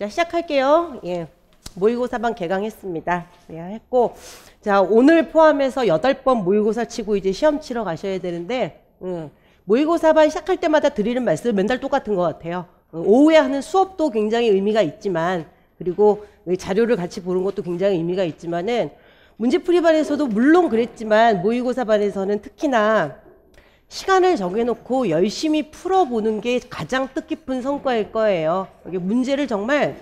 자, 시작할게요. 예. 모의고사반 개강했습니다. 예, 했고, 자, 오늘 포함해서 8번 모의고사 치고 이제 시험 치러 가셔야 되는데, 모의고사반 시작할 때마다 드리는 말씀 맨날 똑같은 것 같아요. 오후에 하는 수업도 굉장히 의미가 있지만, 그리고 자료를 같이 보는 것도 굉장히 의미가 있지만은, 문제풀이반에서도 물론 그랬지만, 모의고사반에서는 특히나 시간을 정해놓고 열심히 풀어보는 게 가장 뜻깊은 성과일 거예요. 문제를 정말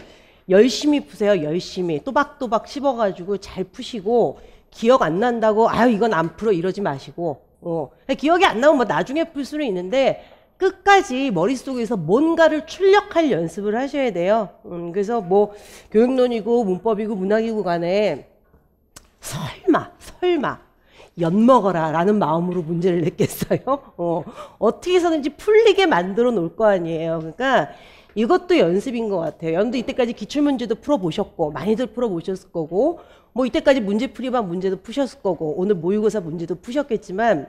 열심히 푸세요. 열심히. 또박또박 씹어가지고 잘 푸시고, 기억 안 난다고 아유 이건 안 풀어 이러지 마시고, 기억이 안 나면 뭐 나중에 풀 수는 있는데 끝까지 머릿속에서 뭔가를 출력할 연습을 하셔야 돼요. 그래서 뭐 교육론이고 문법이고 문학이고 간에 설마 엿먹어라 라는 마음으로 문제를 냈겠어요? 어떻게 해서든지 풀리게 만들어 놓을 거 아니에요. 그러니까 이것도 연습인 것 같아요. 여러분도 이때까지 기출문제도 풀어보셨고 많이들 풀어보셨을 거고, 뭐 이때까지 문제풀이반 문제도 푸셨을 거고, 오늘 모의고사 문제도 푸셨겠지만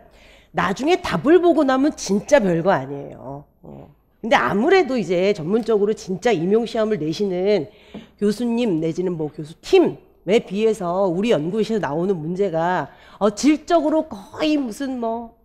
나중에 답을 보고 나면 진짜 별거 아니에요. 근데 아무래도 이제 전문적으로 진짜 임용시험을 내시는 교수님 내지는 뭐 교수팀에 비해서 우리 연구실에서 나오는 문제가 질적으로 거의 무슨 뭐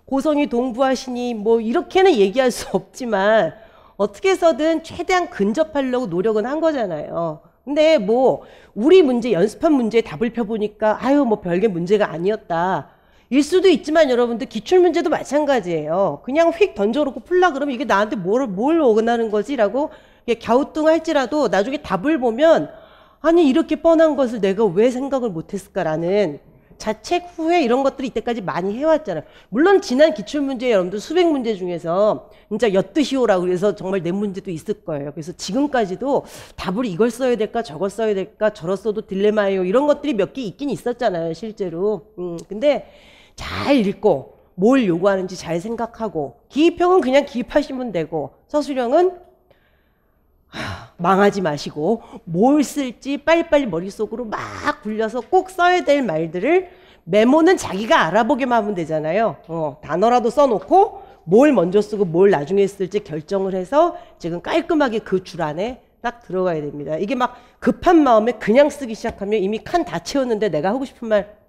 고성이 동부하시니 뭐 이렇게는 얘기할 수 없지만 어떻게 해서든 최대한 근접하려고 노력은 한 거잖아요. 근데 뭐 우리 문제 연습한 문제에 답을 펴보니까 아유 뭐 별게 문제가 아니었다 일 수도 있지만, 여러분들 기출문제도 마찬가지예요. 그냥 휙 던져놓고 풀라 그러면 이게 나한테 뭘 어긋나는 거지? 라고 갸우뚱할지라도 나중에 답을 보면 아니 이렇게 뻔한 것을 내가 왜 생각을 못했을까라는 자책 후회 이런 것들이 이때까지 많이 해왔잖아요. 물론 지난 기출문제 여러분들 수백 문제 중에서 진짜 엿드시오라고 그래서 정말 낸 문제도 있을 거예요. 그래서 지금까지도 답을 이걸 써야 될까 저걸 써야 될까 저럴 써도 딜레마예요 이런 것들이 몇 개 있긴 있었잖아요 실제로. 근데 잘 읽고 뭘 요구하는지 잘 생각하고, 기입형은 그냥 기입하시면 되고, 서술형은 망하지 마시고 뭘 쓸지 빨리빨리 머릿속으로 막 굴려서 꼭 써야 될 말들을 메모는 자기가 알아보기만 하면 되잖아요. 단어라도 써놓고 뭘 먼저 쓰고 뭘 나중에 쓸지 결정을 해서 지금 깔끔하게 그 줄 안에 딱 들어가야 됩니다. 이게 막 급한 마음에 그냥 쓰기 시작하면 이미 칸 다 채웠는데 내가 하고 싶은 말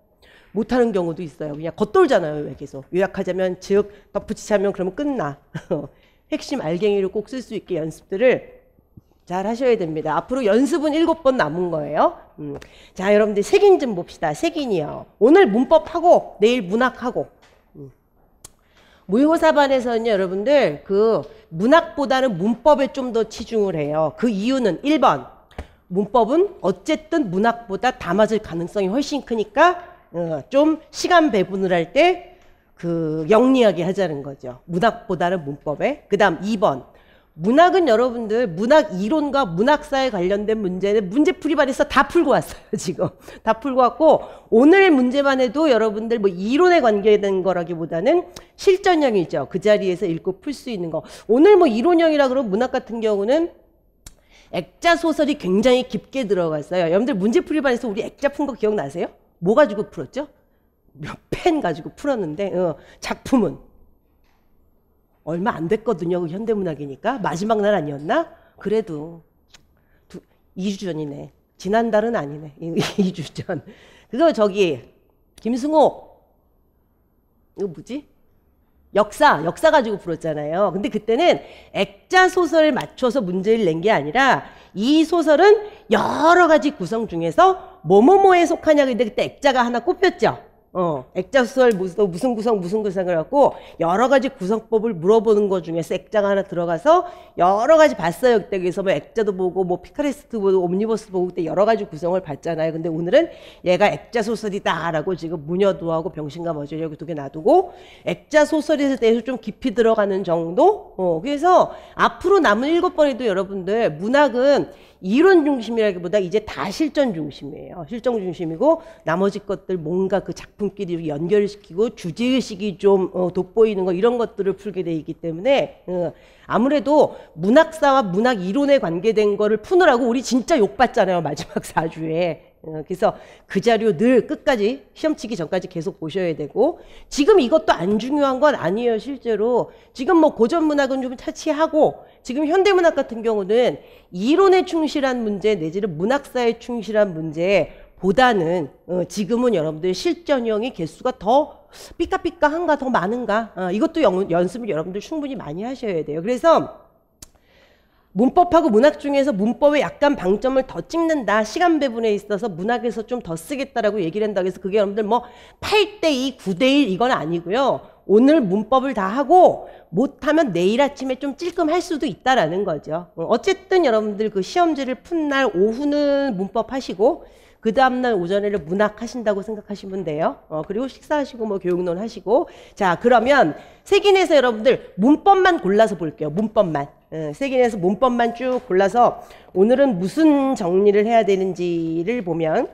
못하는 경우도 있어요. 그냥 겉돌잖아요. 왜 계속 요약하자면 즉 덧붙이자면 그러면 끝나. 핵심 알갱이를 꼭 쓸 수 있게 연습들을 잘 하셔야 됩니다. 앞으로 연습은 7번 남은 거예요. 자, 여러분들 색인 좀 봅시다. 색인이요. 오늘 문법하고 내일 문학하고. 모의고사반에서는요, 여러분들 그 문학보다는 문법에 좀 더 치중을 해요. 그 이유는 1번. 문법은 어쨌든 문학보다 다 맞을 가능성이 훨씬 크니까 좀 시간 배분을 할 때 그 영리하게 하자는 거죠. 문학보다는 문법에. 그 다음 2번. 문학은 여러분들 문학 이론과 문학사에 관련된 문제는 문제풀이반에서 다 풀고 왔어요. 지금 다 풀고 왔고, 오늘 문제만 해도 여러분들 뭐 이론에 관계된 거라기보다는 실전형이죠. 그 자리에서 읽고 풀 수 있는 거. 오늘 뭐 이론형이라 그러면 문학 같은 경우는 액자 소설이 굉장히 깊게 들어갔어요. 여러분들 문제풀이반에서 우리 액자 푼 거 기억나세요? 뭐 가지고 풀었죠? 몇 펜 가지고 풀었는데 작품은 얼마 안 됐거든요. 현대문학이니까. 마지막 날 아니었나? 그래도 2주 전이네. 지난달은 아니네. 2주 전. 그거 저기 김승옥 이거 뭐지? 역사 가지고 풀었잖아요. 근데 그때는 액자 소설을 맞춰서 문제를 낸 게 아니라 이 소설은 여러 가지 구성 중에서 뭐뭐뭐에 속하냐. 근데 그때 액자가 하나 꼽혔죠. 액자 소설 무슨 구성을 갖고 여러 가지 구성법을 물어보는 것 중에서 액자가 하나 들어가서 여러 가지 봤어요. 그때 그래서 뭐 액자도 보고 뭐 피카레스트 보고 옴니버스 보고 그때 여러 가지 구성을 봤잖아요. 근데 오늘은 얘가 액자 소설이다라고 지금 무녀도하고 병신과 머저리하고 2개 놔두고 액자 소설에 대해서 좀 깊이 들어가는 정도. 그래서 앞으로 남은 7번에도 여러분들 문학은 이론 중심이라기보다 이제 다 실전 중심이에요. 실전 중심이고 나머지 것들 뭔가 그 작품끼리 연결시키고 주제의식이 좀 돋보이는 거 이런 것들을 풀게 돼 있기 때문에 아무래도 문학사와 문학 이론에 관계된 거를 푸느라고 우리 진짜 욕받잖아요. 마지막 4주에. 그래서 그 자료 늘 끝까지 시험 치기 전까지 계속 보셔야 되고, 지금 이것도 안 중요한 건 아니에요. 실제로 지금 뭐 고전 문학은 좀 차치하고 지금 현대문학 같은 경우는 이론에 충실한 문제 내지는 문학사에 충실한 문제보다는 지금은 여러분들 실전형의 개수가 더 삐까삐까한가 더 많은가 이것도 연습을 여러분들 충분히 많이 하셔야 돼요. 그래서 문법하고 문학 중에서 문법에 약간 방점을 더 찍는다. 시간 배분에 있어서 문학에서 좀 더 쓰겠다라고 얘기를 한다고 해서 그게 여러분들 뭐 8대2, 9대1 이건 아니고요. 오늘 문법을 다 하고 못하면 내일 아침에 좀 찔끔할 수도 있다라는 거죠. 어쨌든 여러분들 그 시험지를 푼 날 오후는 문법 하시고 그 다음날 오전에는 문학 하신다고 생각하시면 돼요. 그리고 식사하시고 뭐 교육론 하시고. 자, 그러면 세기내에서 여러분들 문법만 골라서 볼게요. 문법만. 세기내에서 문법만 쭉 골라서 오늘은 무슨 정리를 해야 되는지를 보면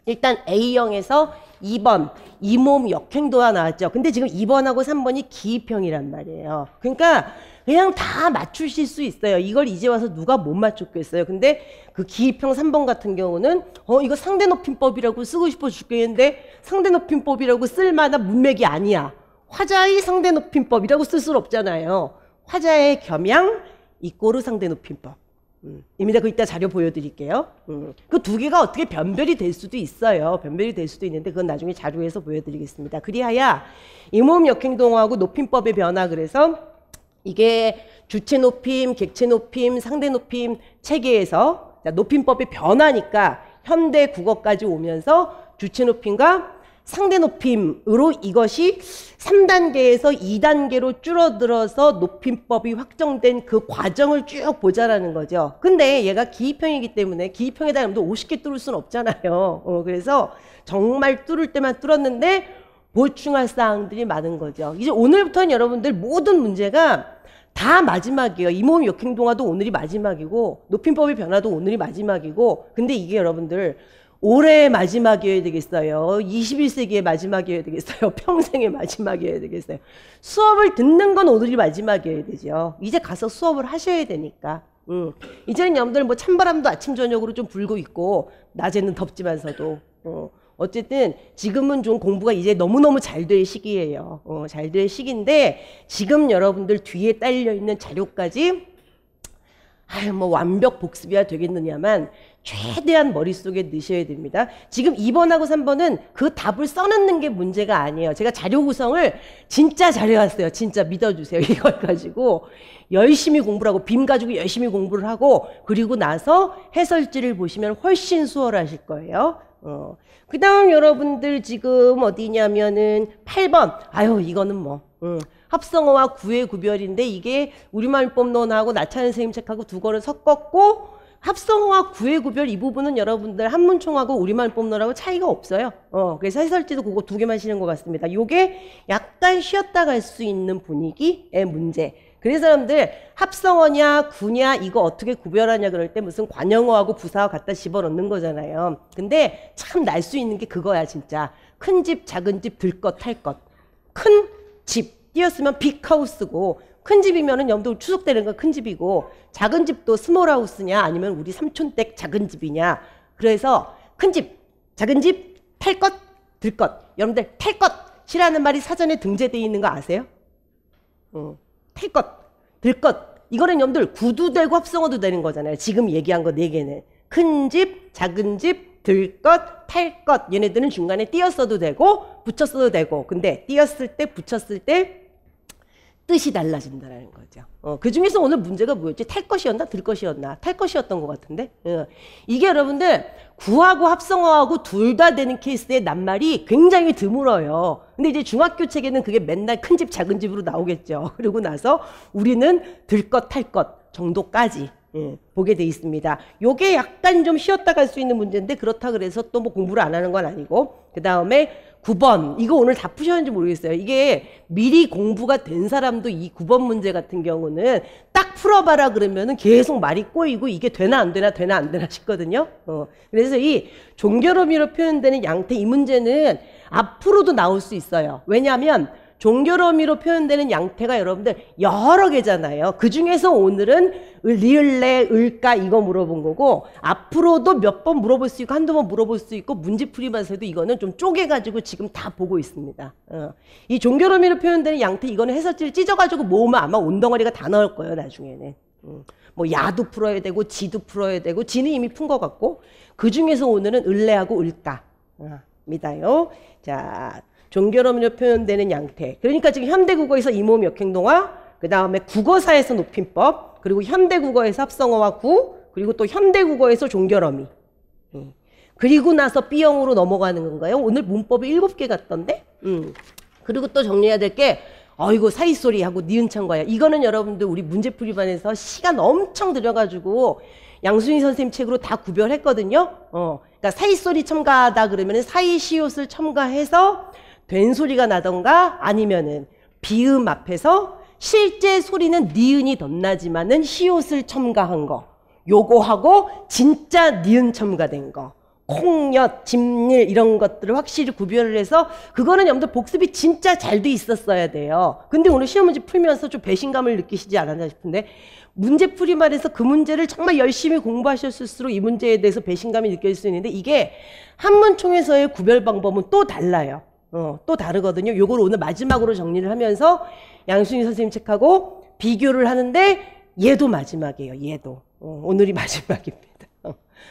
일단 A형에서 2번 이모음 역행도가 나왔죠. 근데 지금 2번하고 3번이 기입형이란 말이에요. 그러니까 그냥 다 맞추실 수 있어요. 이걸 이제 와서 누가 못 맞췄겠어요. 근데 그 기입형 3번 같은 경우는 이거 상대높임법이라고 쓰고 싶어 죽겠는데 상대높임법이라고 쓸 만한 문맥이 아니야. 화자의 상대높임법이라고 쓸 수 없잖아요. 화자의 겸양 이꼬르 상대높임법. 입니다. 그 이따 자료 보여드릴게요. 그 두 개가 어떻게 변별이 될 수도 있어요. 변별이 될 수도 있는데 그건 나중에 자료에서 보여드리겠습니다. 그리하여 이모음 역행동하고 높임법의 변화 그래서 이게 주체 높임, 객체 높임, 상대 높임 체계에서 높임법의 변화니까 현대 국어까지 오면서 주체 높임과 상대 높임으로 이것이 3단계에서 2단계로 줄어들어서 높임법이 확정된 그 과정을 쭉 보자라는 거죠. 근데 얘가 기입형이기 때문에 기입형에다 여러분들 50개 뚫을 수는 없잖아요. 그래서 정말 뚫을 때만 뚫었는데 보충할 사항들이 많은 거죠. 이제 오늘부터는 여러분들 모든 문제가 다 마지막이에요. 이모음 역행동화도 오늘이 마지막이고 높임법의 변화도 오늘이 마지막이고 근데 이게 여러분들 올해의 마지막이어야 되겠어요. 21세기의 마지막이어야 되겠어요. 평생의 마지막이어야 되겠어요. 수업을 듣는 건 오늘이 마지막이어야 되죠. 이제 가서 수업을 하셔야 되니까. 이제는 여러분들 뭐 찬바람도 아침 저녁으로 좀 불고 있고 낮에는 덥지만서도 어쨌든 지금은 좀 공부가 이제 너무너무 잘 될 시기예요. 잘 될 시기인데 지금 여러분들 뒤에 딸려있는 자료까지 뭐 완벽 복습이야 되겠느냐만 최대한 머릿속에 넣으셔야 됩니다. 지금 2번하고 3번은 그 답을 써넣는 게 문제가 아니에요. 제가 자료 구성을 진짜 잘해왔어요. 진짜 믿어주세요. 이걸 가지고 열심히 공부를 하고 빔 가지고 열심히 공부를 하고 그리고 나서 해설지를 보시면 훨씬 수월하실 거예요. 그 다음 여러분들 지금 어디냐면은 8번 이거는 뭐 합성어와 구의 구별인데 이게 우리말법 논하고 나찬 선생님 책하고 두 거를 섞었고 합성어와 구의 구별 이 부분은 여러분들 한문총하고 우리말법 논하고 차이가 없어요. 그래서 해설지도 그거 두 개만 실은 것 같습니다. 요게 약간 쉬었다 갈 수 있는 분위기의 문제. 그래서 사람들 합성어냐 구냐 이거 어떻게 구별하냐 그럴 때 무슨 관형어하고 부사어 갖다 집어넣는 거잖아요. 근데 참 날 수 있는 게 그거야 진짜. 큰 집 작은 집 들것 탈 것. 큰 집 띄었으면 빅하우스고 큰 집이면은 염도 추석되는 건 큰 집이고 작은 집도 스몰하우스냐 아니면 우리 삼촌댁 작은 집이냐. 그래서 큰 집 작은 집 탈 것 들 것. 여러분들 탈 것이라는 말이 사전에 등재되어 있는 거 아세요? 탈 것, 들 것. 이거는 여러분들 구도 되고 합성어도 되는 거잖아요. 지금 얘기한 거 4개는. 큰 집, 작은 집, 들 것, 탈 것. 얘네들은 중간에 띄었어도 되고 붙였어도 되고. 근데 띄었을 때 붙였을 때 뜻이 달라진다는 거죠. 그 중에서 오늘 문제가 뭐였지? 탈 것이었나? 들 것이었나? 탈 것이었던 것 같은데. 이게 여러분들 구하고 합성어하고 둘 다 되는 케이스의 낱말이 굉장히 드물어요. 근데 이제 중학교 책에는 그게 맨날 큰 집 작은 집으로 나오겠죠. 그리고 나서 우리는 들 것 탈 것 정도까지 보게 돼 있습니다. 요게 약간 좀 쉬었다 갈 수 있는 문제인데 그렇다 그래서 또 뭐 공부를 안 하는 건 아니고 그 다음에 9번 이거 오늘 다 푸셨는지 모르겠어요. 이게 미리 공부가 된 사람도 이 9번 문제 같은 경우는 딱 풀어봐라 그러면은 계속 말이 꼬이고 이게 되나 안 되나 되나 안 되나 싶거든요. 그래서 이 종결어미로 표현되는 양태 이 문제는 앞으로도 나올 수 있어요. 왜냐하면 종결어미로 표현되는 양태가 여러분들 여러 개잖아요. 그 중에서 오늘은 리을래, 을까 이거 물어본 거고 앞으로도 몇 번 물어볼 수 있고 한두 번 물어볼 수 있고 문제풀이만 해도 이거는 좀 쪼개가지고 지금 다 보고 있습니다. 이 종결어미로 표현되는 양태 이거는 해설지를 찢어가지고 모으면 아마 온덩어리가 다 나올 거예요. 나중에는. 뭐 야도 풀어야 되고 지도 풀어야 되고 지는 이미 푼 것 같고 그 중에서 오늘은 을레하고 을가입니다요. 자, 종결음으로 표현되는 양태. 그러니까 지금 현대국어에서 이모음 역행동화, 그 다음에 국어사에서 높임법, 그리고 현대국어에서 합성어와 구, 그리고 또 현대국어에서 종결어미. 그리고 나서 B형으로 넘어가는 건가요? 오늘 문법이 7개 같던데? 그리고 또 정리해야 될 게 이거 사이소리하고 니은창과야. 이거는 여러분들 우리 문제풀이반에서 시간 엄청 들여가지고 양순희 선생님 책으로 다 구별했거든요. 그러니까 사이소리 첨가하다 그러면 사이시옷을 첨가해서 된 소리가 나던가 아니면은 비음 앞에서 실제 소리는 니은이 덧나지만은 시옷을 첨가한 거. 요거하고 진짜 니은 첨가된 거. 콩엿, 집일 이런 것들을 확실히 구별을 해서 그거는 여러분들 복습이 진짜 잘 돼 있었어야 돼요. 근데 오늘 시험 문제 풀면서 좀 배신감을 느끼시지 않았나 싶은데 문제풀이만 해서 그 문제를 정말 열심히 공부하셨을수록 이 문제에 대해서 배신감이 느껴질 수 있는데 이게 한문총에서의 구별 방법은 또 달라요. 또 다르거든요. 요걸 오늘 마지막으로 정리를 하면서 양순희 선생님 책하고 비교를 하는데 얘도 마지막이에요. 얘도. 오늘이 마지막입니다.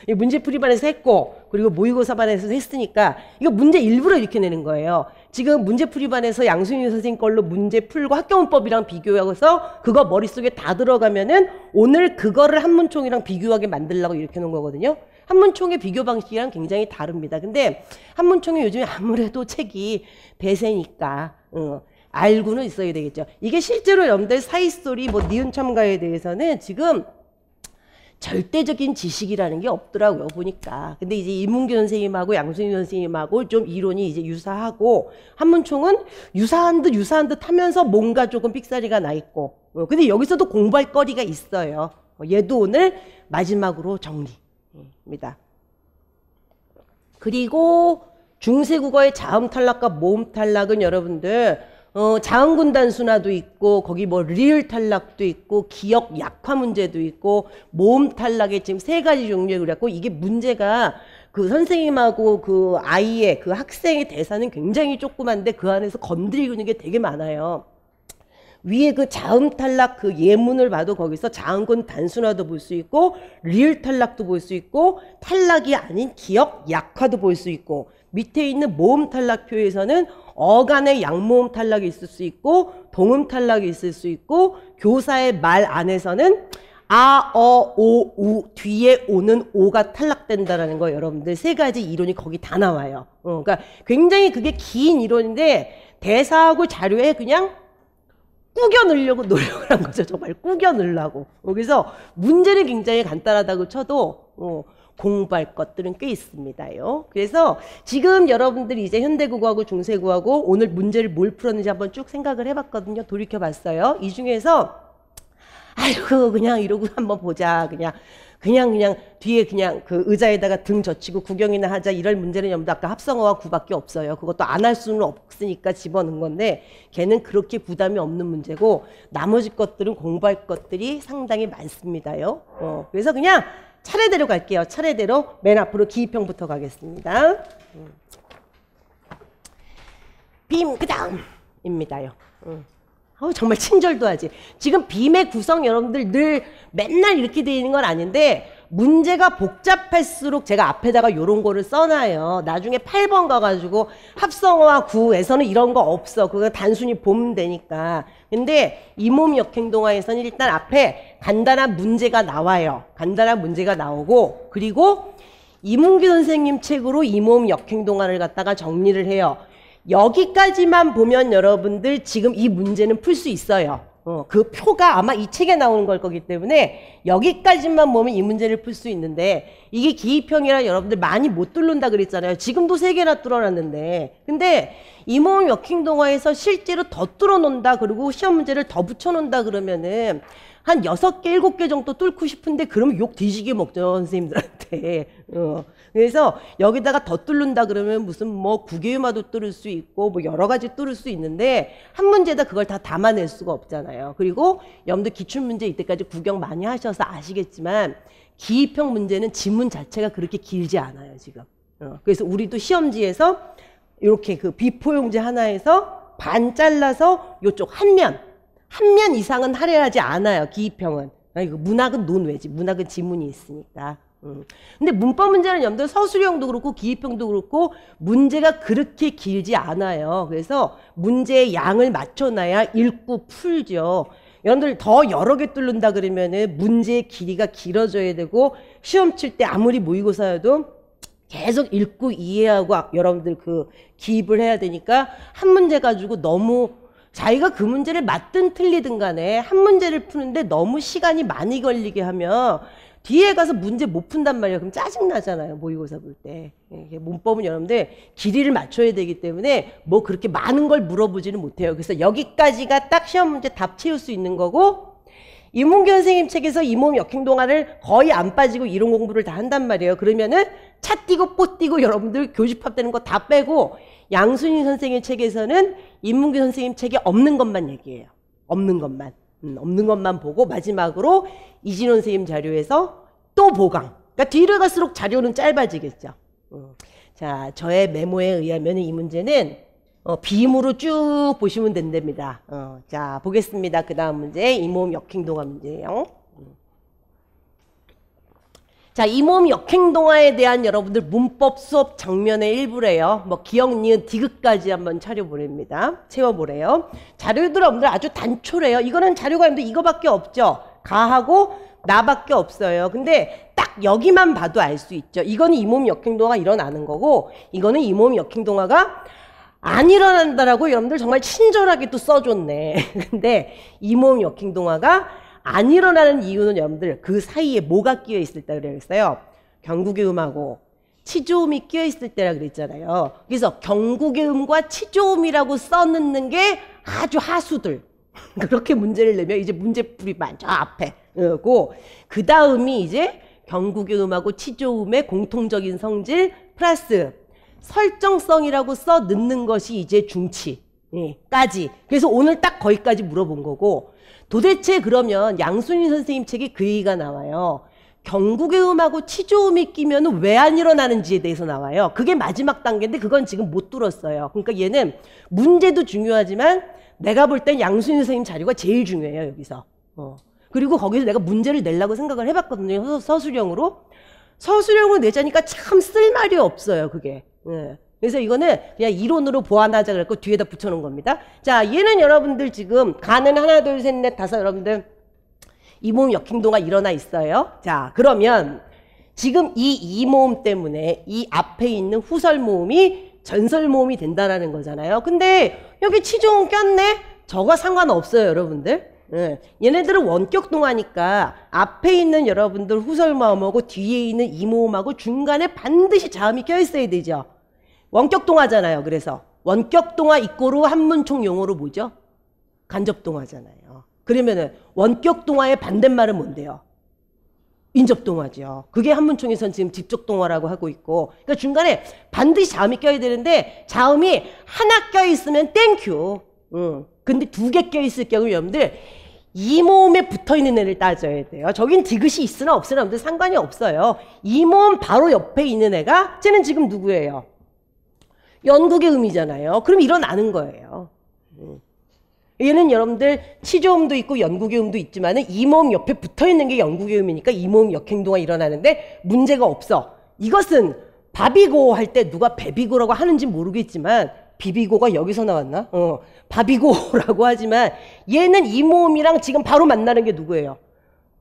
문제풀이반에서 했고 그리고 모의고사반에서 했으니까 이거 문제 일부러 이렇게 내는 거예요. 지금 문제풀이반에서 양순희 선생님 걸로 문제 풀고 학교문법이랑 비교해서 그거 머릿속에 다 들어가면은 오늘 그거를 한문총이랑 비교하게 만들려고 이렇게 놓은 거거든요. 한문총의 비교 방식이랑 굉장히 다릅니다. 근데 한문총이 요즘에 아무래도 책이 대세니까 알고는 있어야 되겠죠. 이게 실제로 여러분들 사이소리 뭐 니은 첨가에 대해서는 지금 절대적인 지식이라는 게 없더라고요, 보니까. 근데 이제 이문규 선생님하고 양순희 선생님하고 좀 이론이 이제 유사하고, 한문총은 유사한 듯 하면서 뭔가 조금 삑사리가 나 있고, 근데 여기서도 공부할 거리가 있어요. 얘도 오늘 마지막으로 정리입니다. 그리고 중세국어의 자음 탈락과 모음 탈락은 여러분들, 자음군 단순화도 있고 거기 뭐 리을 탈락도 있고 기억 약화 문제도 있고 모음 탈락에 지금 3가지 종류에 그랬고 이게 문제가 그 선생님하고 그 아이의 그 학생의 대사는 굉장히 조그만데 그 안에서 건드리는 게 되게 많아요. 위에 그 자음 탈락 그 예문을 봐도 거기서 자음군 단순화도 볼 수 있고 리을 탈락도 볼 수 있고 탈락이 아닌 기억 약화도 볼 수 있고 밑에 있는 모음 탈락표에서는 어간의 양모음 탈락이 있을 수 있고 동음 탈락이 있을 수 있고 교사의 말 안에서는 아, 어, 오, 우 뒤에 오는 오가 탈락된다라는 거 여러분들 3가지 이론이 거기 다 나와요. 그러니까 굉장히 그게 긴 이론인데 대사하고 자료에 그냥 꾸겨 넣으려고 노력을 한 거죠. 정말 꾸겨 넣으려고. 그래서 문제는 굉장히 간단하다고 쳐도 공부할 것들은 꽤 있습니다요. 그래서 지금 여러분들이 이제 현대국어하고 중세국어하고 오늘 문제를 뭘 풀었는지 한번 쭉 생각을 해봤거든요. 돌이켜봤어요. 이 중에서 아이고 그냥 이러고 한번 보자. 그냥 뒤에 그냥 그 의자에다가 등 젖히고 구경이나 하자 이럴 문제는 여러분들 아까 합성어와 구밖에 없어요. 그것도 안 할 수는 없으니까 집어넣은 건데 걔는 그렇게 부담이 없는 문제고 나머지 것들은 공부할 것들이 상당히 많습니다요. 그래서 그냥 차례대로 갈게요. 차례대로 맨 앞으로 기입형부터 가겠습니다. 빔 그 다음입니다요. 정말 친절도 하지. 지금 빔의 구성 여러분들 늘 맨날 이렇게 되어 있는 건 아닌데 문제가 복잡할수록 제가 앞에다가 요런 거를 써놔요. 나중에 8번 가가지고 합성어와 구에서는 이런 거 없어. 그거 단순히 보면 되니까. 근데 이모음 역행동화에서는 일단 앞에 간단한 문제가 나와요. 간단한 문제가 나오고 그리고 이문규 선생님 책으로 이모음 역행동화를 갖다가 정리를 해요. 여기까지만 보면 여러분들 지금 이 문제는 풀 수 있어요. 그 표가 아마 이 책에 나오는 걸 거기 때문에 여기까지만 보면 이 문제를 풀 수 있는데 이게 기입형이라 여러분들 많이 못 뚫는다 그랬잖아요. 지금도 3개나 뚫어놨는데 근데 이모음 역행동화에서 실제로 더 뚫어놓는다 그리고 시험 문제를 더 붙여놓는다 그러면은 한 6개, 7개 정도 뚫고 싶은데 그러면 욕 뒤지게 먹죠, 선생님들한테. 그래서 여기다가 더 뚫는다 그러면 무슨 뭐 국외유마도 뚫을 수 있고 뭐 여러 가지 뚫을 수 있는데 한 문제에다 그걸 다 담아낼 수가 없잖아요. 그리고 여러분들 기출문제 이때까지 구경 많이 하셔서 아시겠지만 기입형 문제는 지문 자체가 그렇게 길지 않아요, 지금. 그래서 우리도 시험지에서 이렇게 그 비포용지 하나에서 반 잘라서 요쪽 한 면 이상은 할애하지 않아요, 기입형은. 이거 문학은 논외지. 문학은 지문이 있으니까. 근데 문법 문제는 여러분들 서술형도 그렇고 기입형도 그렇고 문제가 그렇게 길지 않아요. 그래서 문제의 양을 맞춰놔야 읽고 풀죠. 여러분들 더 여러 개 뚫는다 그러면은 문제의 길이가 길어져야 되고 시험 칠 때 아무리 모의고사여도 계속 읽고 이해하고 여러분들 그 기입을 해야 되니까 한 문제 가지고 너무 자기가 그 문제를 맞든 틀리든 간에 한 문제를 푸는데 너무 시간이 많이 걸리게 하면 뒤에 가서 문제 못 푼단 말이에요. 그럼 짜증나잖아요. 모의고사 볼 때. 문법은 여러분들 길이를 맞춰야 되기 때문에 뭐 그렇게 많은 걸 물어보지는 못해요. 그래서 여기까지가 딱 시험 문제 답 채울 수 있는 거고 이문규 선생님 책에서 이모음 역행동화를 거의 안 빠지고 이론 공부를 다 한단 말이에요. 그러면은 차 띄고 뽀 띄고 여러분들 교집합되는 거 다 빼고 양순희 선생님 책에서는 이문규 선생님 책에 없는 것만 얘기해요. 없는 것만. 없는 것만 보고 마지막으로 이진원 선생님 자료에서 또 보강. 그러니까 뒤를 갈수록 자료는 짧아지겠죠. 자, 저의 메모에 의하면 이 문제는 비임으로 쭉 보시면 된답니다. 자, 보겠습니다. 그 다음 문제 이모음 역행동화 문제예요. 자, 이모음 역행동화에 대한 여러분들 문법 수업 장면의 일부래요. 뭐 기억, 니은, 디귿까지 한번 차려보랍니다. 채워보래요. 자료들 여러분들 아주 단초래요. 이거는 자료가 여러분들 이거밖에 없죠. 가하고 나밖에 없어요. 근데 딱 여기만 봐도 알 수 있죠. 이거는 이모음 역행동화가 일어나는 거고 이거는 이모음 역행동화가 안 일어난다라고 여러분들 정말 친절하게 또 써줬네. 근데 이모음 역행동화가 안 일어나는 이유는 여러분들 그 사이에 뭐가 끼어 있을 때 그랬어요. 경국의 음하고 치조음이 끼어 있을 때라 그랬잖아요. 그래서 경국의 음과 치조음이라고 써넣는 게 아주 하수들. 그렇게 문제를 내면 이제 문제풀이 많죠. 앞에. 그 다음이 이제 경국의 음하고 치조음의 공통적인 성질 플러스 설정성이라고 써넣는 것이 이제 중치까지. 그래서 오늘 딱 거기까지 물어본 거고 도대체 그러면 양순희 선생님 책에 그 얘기가 나와요. 경국의 음하고 치조음이 끼면 왜 안 일어나는지에 대해서 나와요. 그게 마지막 단계인데 그건 지금 못 들었어요. 그러니까 얘는 문제도 중요하지만 내가 볼 땐 양순희 선생님 자료가 제일 중요해요. 여기서. 그리고 거기서 내가 문제를 내려고 생각을 해봤거든요. 서술형으로. 서술형으로 내자니까 참 쓸 말이 없어요. 그게. 그래서 이거는 그냥 이론으로 보완하자 그랬고 뒤에다 붙여놓은 겁니다. 자, 얘는 여러분들 지금 가는 하나, 둘, 셋, 넷, 다섯 여러분들 이모음 역행동화 일어나 있어요. 자, 그러면 지금 이 이모음 때문에 이 앞에 있는 후설 모음이 전설 모음이 된다라는 거잖아요. 근데 여기 치조음 꼈네? 저거 상관없어요, 여러분들. 얘네들은 원격 동화니까 앞에 있는 여러분들 후설 모음하고 뒤에 있는 이모음하고 중간에 반드시 자음이 껴있어야 되죠. 원격 동화잖아요. 그래서 원격 동화 이꼬르 한문총 용어로 뭐죠? 간접 동화잖아요. 그러면은 원격 동화의 반대말은 뭔데요? 인접 동화죠. 그게 한문총에선 지금 직접 동화라고 하고 있고, 그러니까 중간에 반드시 자음이 껴야 되는데 자음이 하나 껴 있으면 땡큐. 근데 두 개 껴 있을 경우 여러분들 이모음에 붙어 있는 애를 따져야 돼요. 저긴 디귿이 있으나 없으나 여러분들 상관이 없어요. 이모음 바로 옆에 있는 애가 쟤는 지금 누구예요? 연국의 음이잖아요. 그럼 일어나는 거예요. 얘는 여러분들 치조음도 있고 연국의 음도 있지만 이모음 옆에 붙어있는 게 연국의 음이니까 이모음 역행동화 일어나는데 문제가 없어. 이것은 바비고 할 때 누가 베비고라고 하는지 모르겠지만 비비고가 여기서 나왔나? 바비고라고 하지만 얘는 이모음이랑 지금 바로 만나는 게 누구예요?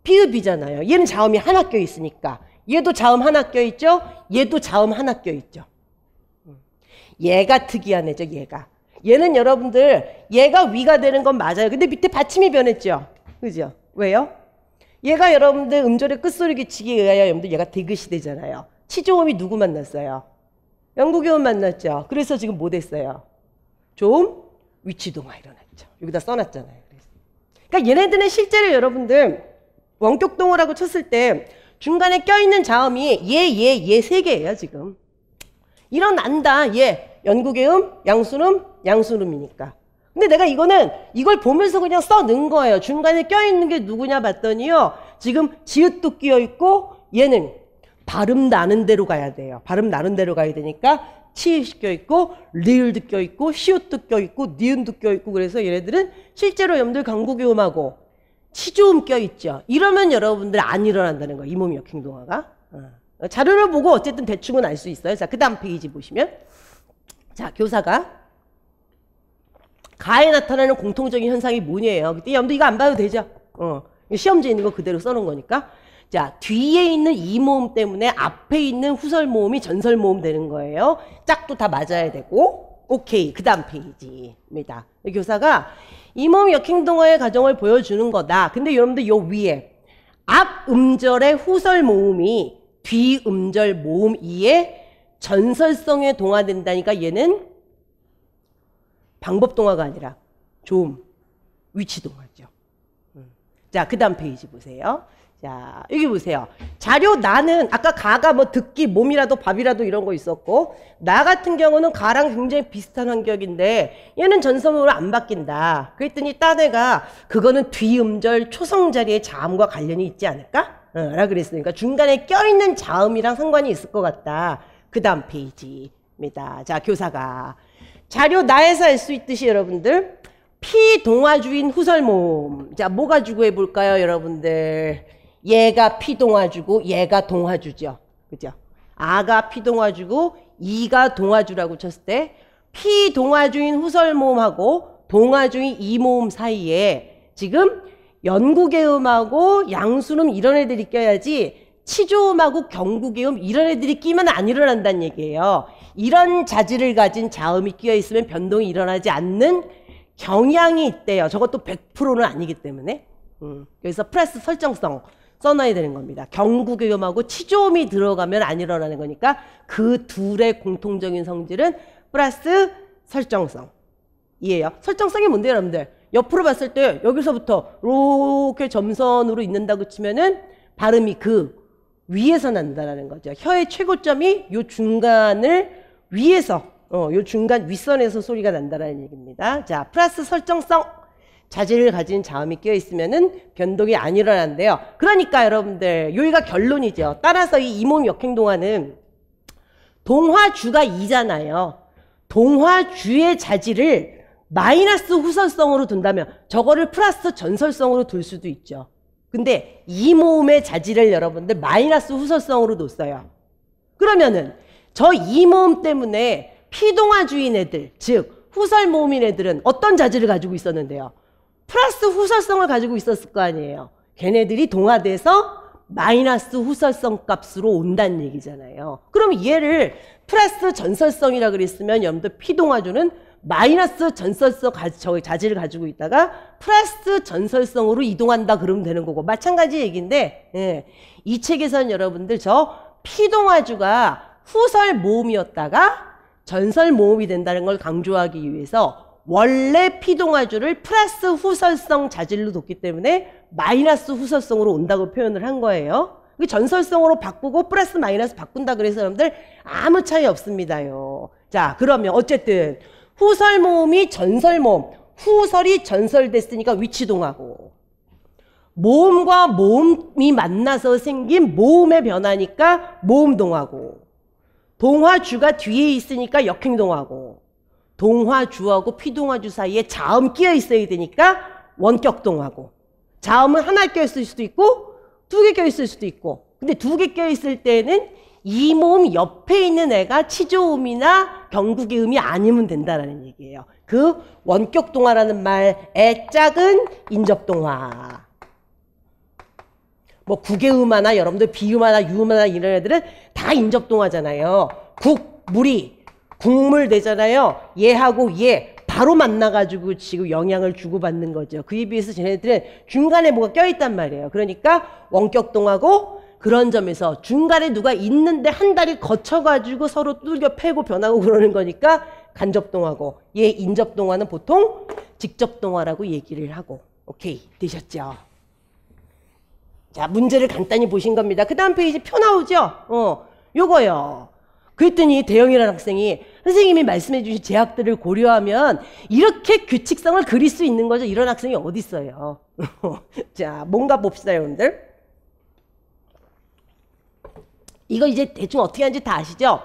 비읍이잖아요. 얘는 자음이 하나 껴있으니까. 얘도 자음 하나 껴있죠? 얘도 자음 하나 껴있죠. 얘가 특이한 애죠. 얘는 여러분들 얘가 위가 되는 건 맞아요. 근데 밑에 받침이 변했죠. 그죠? 왜요? 얘가 여러분들 음절의 끝소리 규칙에 의하여 여러분들 얘가 디귿이 되잖아요. 치조음이 누구 만났어요? 영국의 음 만났죠. 그래서 지금 뭐 됐어요? 좀 위치동화 일어났죠. 여기다 써놨잖아요. 그러니까 얘네들은 실제로 여러분들 원격동화라고 쳤을 때 중간에 껴있는 자음이 얘 세 개예요. 지금. 일어난다. 얘 연국의 음, 양순음이니까. 근데 내가 이걸 보면서 그냥 써넣은 거예요. 중간에 껴있는 게 누구냐 봤더니요. 지금 지읒도 끼어있고 얘는 발음 나는 대로 가야 돼요. 발음 나는 대로 가야 되니까 치읓이 껴있고 리을도 껴있고 시읒도 껴있고 니은도 껴있고 그래서 얘네들은 실제로 여러분들 경국의 음하고 치조음 껴있죠. 이러면 여러분들 안 일어난다는 거예요. 이 몸 역행동화가. 자료를 보고 어쨌든 대충은 알 수 있어요. 자, 그 다음 페이지 보시면. 자, 교사가 가에 나타나는 공통적인 현상이 뭐냐예요. 그때 여러분들 이거 안 봐도 되죠. 시험지에 있는 거 그대로 써놓은 거니까. 자, 뒤에 있는 이 모음 때문에 앞에 있는 후설 모음이 전설 모음 되는 거예요. 짝도 다 맞아야 되고. 오케이. 그 다음 페이지입니다. 교사가 이 모음 역행동화의 과정을 보여주는 거다. 근데 여러분들 요 위에 앞 음절의 후설 모음이 뒤 음절 모음 2에 전설성에 동화된다니까 얘는 방법 동화가 아니라 조음, 위치 동화죠. 자, 그 다음 페이지 보세요. 자, 여기 보세요. 자료 나는 아까 가가 뭐 듣기, 몸이라도 밥이라도 이런 거 있었고 나 같은 경우는 가랑 굉장히 비슷한 환경인데 얘는 전설모로 안 바뀐다. 그랬더니 딴 애가 그거는 뒤음절 초성 자리의 자음과 관련이 있지 않을까? 라고 그랬으니까 중간에 껴있는 자음이랑 상관이 있을 것 같다. 그 다음 페이지입니다. 자, 교사가 자료 나에서 알 수 있듯이 여러분들 피동화주인 후설모음. 자, 뭐 가지고 해볼까요 여러분들? 얘가 피동화주고 얘가 동화주죠. 그죠? 아가 피동화주고 이가 동화주라고 쳤을 때 피동화주인 후설모음하고 동화주인 이모음 사이에 지금 연구계음하고 양수음 이런 애들이 껴야지 치조음하고 경구계음 이런 애들이 끼면 안 일어난다는 얘기예요. 이런 자질을 가진 자음이 끼어 있으면 변동이 일어나지 않는 경향이 있대요. 저것도 100%는 아니기 때문에. 그래서 플러스 설정성 써놔야 되는 겁니다. 경구계음하고 치조음이 들어가면 안 일어나는 거니까 그 둘의 공통적인 성질은 플러스 설정성. 이에요. 설정성이 뭔데요, 여러분들? 옆으로 봤을 때 여기서부터 이렇게 점선으로 있는다고 치면은 발음이 그 위에서 난다라는 거죠. 혀의 최고점이 요 중간을 위에서 요 중간 윗선에서 소리가 난다라는 얘기입니다. 자, 플러스 설정성 자질을 가진 자음이 끼어 있으면은 변동이 안 일어난대요. 그러니까 여러분들 여기가 결론이죠. 따라서 이 이몸 역행동화는 동화주가 2잖아요. 동화주의 자질을 마이너스 후설성으로 둔다면 저거를 플러스 전설성으로 둘 수도 있죠. 근데 이 모음의 자질을 여러분들 마이너스 후설성으로 뒀어요. 그러면은 저 이 모음 때문에 피동화주인 애들, 즉 후설 모음인 애들은 어떤 자질을 가지고 있었는데요? 플러스 후설성을 가지고 있었을 거 아니에요. 걔네들이 동화돼서 마이너스 후설성 값으로 온다는 얘기잖아요. 그럼 얘를 플러스 전설성이라 그랬으면 여러분들 피동화주는 마이너스 전설성 자질을 가지고 있다가 플러스 전설성으로 이동한다 그러면 되는 거고 마찬가지 얘기인데 예. 이 책에서는 여러분들 저 피동화주가 후설 모음이었다가 전설 모음이 된다는 걸 강조하기 위해서 원래 피동화주를 플러스 후설성 자질로 뒀기 때문에 마이너스 후설성으로 온다고 표현을 한 거예요. 전설성으로 바꾸고 플러스 마이너스 바꾼다 그래서 여러분들 아무 차이 없습니다요. 자, 그러면 어쨌든 후설 모음이 전설 모음, 후설이 전설됐으니까 위치동하고 모음과 모음이 만나서 생긴 모음의 변화니까 모음동하고 동화주가 뒤에 있으니까 역행동하고 동화주하고 피동화주 사이에 자음 끼어 있어야 되니까 원격동하고 자음은 하나 껴 있을 수도 있고 두 개 껴 있을 수도 있고 근데 두 개 껴 있을 때는 이 모음 옆에 있는 애가 치조음이나 경구계음이 아니면 된다라는 얘기예요. 그 원격동화라는 말의 짝은 인접동화. 뭐 구계음하나 여러분들 비음하나 유음하나 이런 애들은 다 인접동화잖아요. 국, 물이 국물 되잖아요. 얘하고 얘 바로 만나가지고 지금 영향을 주고받는 거죠. 그에 비해서 쟤네들은 중간에 뭐가 껴있단 말이에요. 그러니까 원격동화고 그런 점에서 중간에 누가 있는데 한 달이 거쳐가지고 서로 뚫겨 패고 변하고 그러는 거니까 간접동화고 얘 인접동화는 보통 직접동화라고 얘기를 하고 오케이 되셨죠? 자, 문제를 간단히 보신 겁니다. 그 다음 페이지 표 나오죠? 요거요. 그랬더니 대영이라는 학생이 선생님이 말씀해 주신 제약들을 고려하면 이렇게 규칙성을 그릴 수 있는 거죠. 이런 학생이 어디 있어요. 자, 뭔가 봅시다 여러분들. 이거 이제 대충 어떻게 하는지 다 아시죠?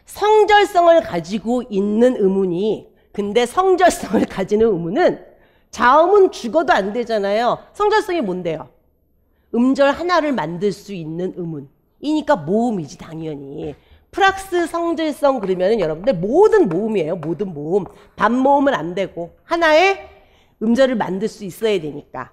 성절성을 가지고 있는 의문이 근데 성절성을 가지는 의문은 자음은 죽어도 안 되잖아요. 성절성이 뭔데요? 음절 하나를 만들 수 있는 음운이니까 모음이지 당연히. 플러스 성절성 그러면은 여러분들 모든 모음이에요. 모든 모음. 반모음은 안 되고 하나의 음절을 만들 수 있어야 되니까.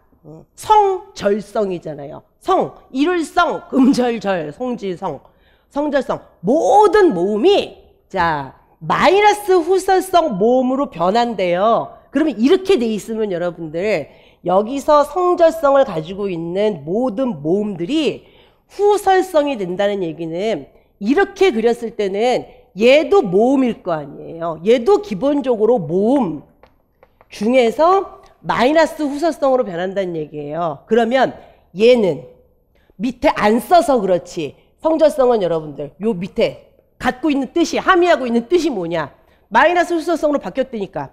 성절성이잖아요. 성, 일울성, 음절절, 성질성, 성절성 모든 모음이 자 마이너스 후설성 모음으로 변한대요. 그러면 이렇게 돼 있으면 여러분들 여기서 성절성을 가지고 있는 모든 모음들이 후설성이 된다는 얘기는 이렇게 그렸을 때는 얘도 모음일 거 아니에요. 얘도 기본적으로 모음 중에서 마이너스 후설성으로 변한다는 얘기예요. 그러면 얘는 밑에 안 써서 그렇지 성절성은 여러분들 요 밑에 갖고 있는 뜻이 함의하고 있는 뜻이 뭐냐 마이너스 후설성으로 바뀌었다니까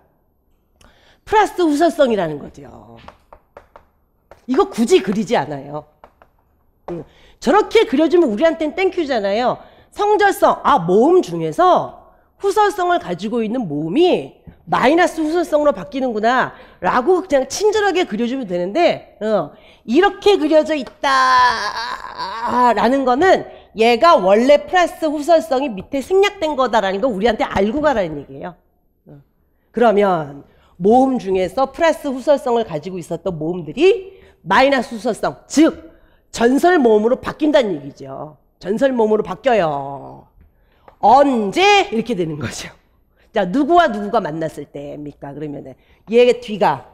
플러스 후설성이라는 거죠. 이거 굳이 그리지 않아요. 저렇게 그려주면 우리한테는 땡큐잖아요. 성절성, 모음 중에서 후설성을 가지고 있는 모음이 마이너스 후설성으로 바뀌는구나 라고 그냥 친절하게 그려주면 되는데 이렇게 그려져 있다 라는 거는 얘가 원래 플러스 후설성이 밑에 생략된 거다라는 거 우리한테 알고 가라는 얘기예요. 그러면 모음 중에서 플러스 후설성을 가지고 있었던 모음들이 마이너스 후설성, 즉 전설 모음으로 바뀐다는 얘기죠. 전설 모음으로 바뀌어요. 언제? 이렇게 되는 거죠. 자, 누구와 누구가 만났을 때입니까? 그러면은 얘 뒤가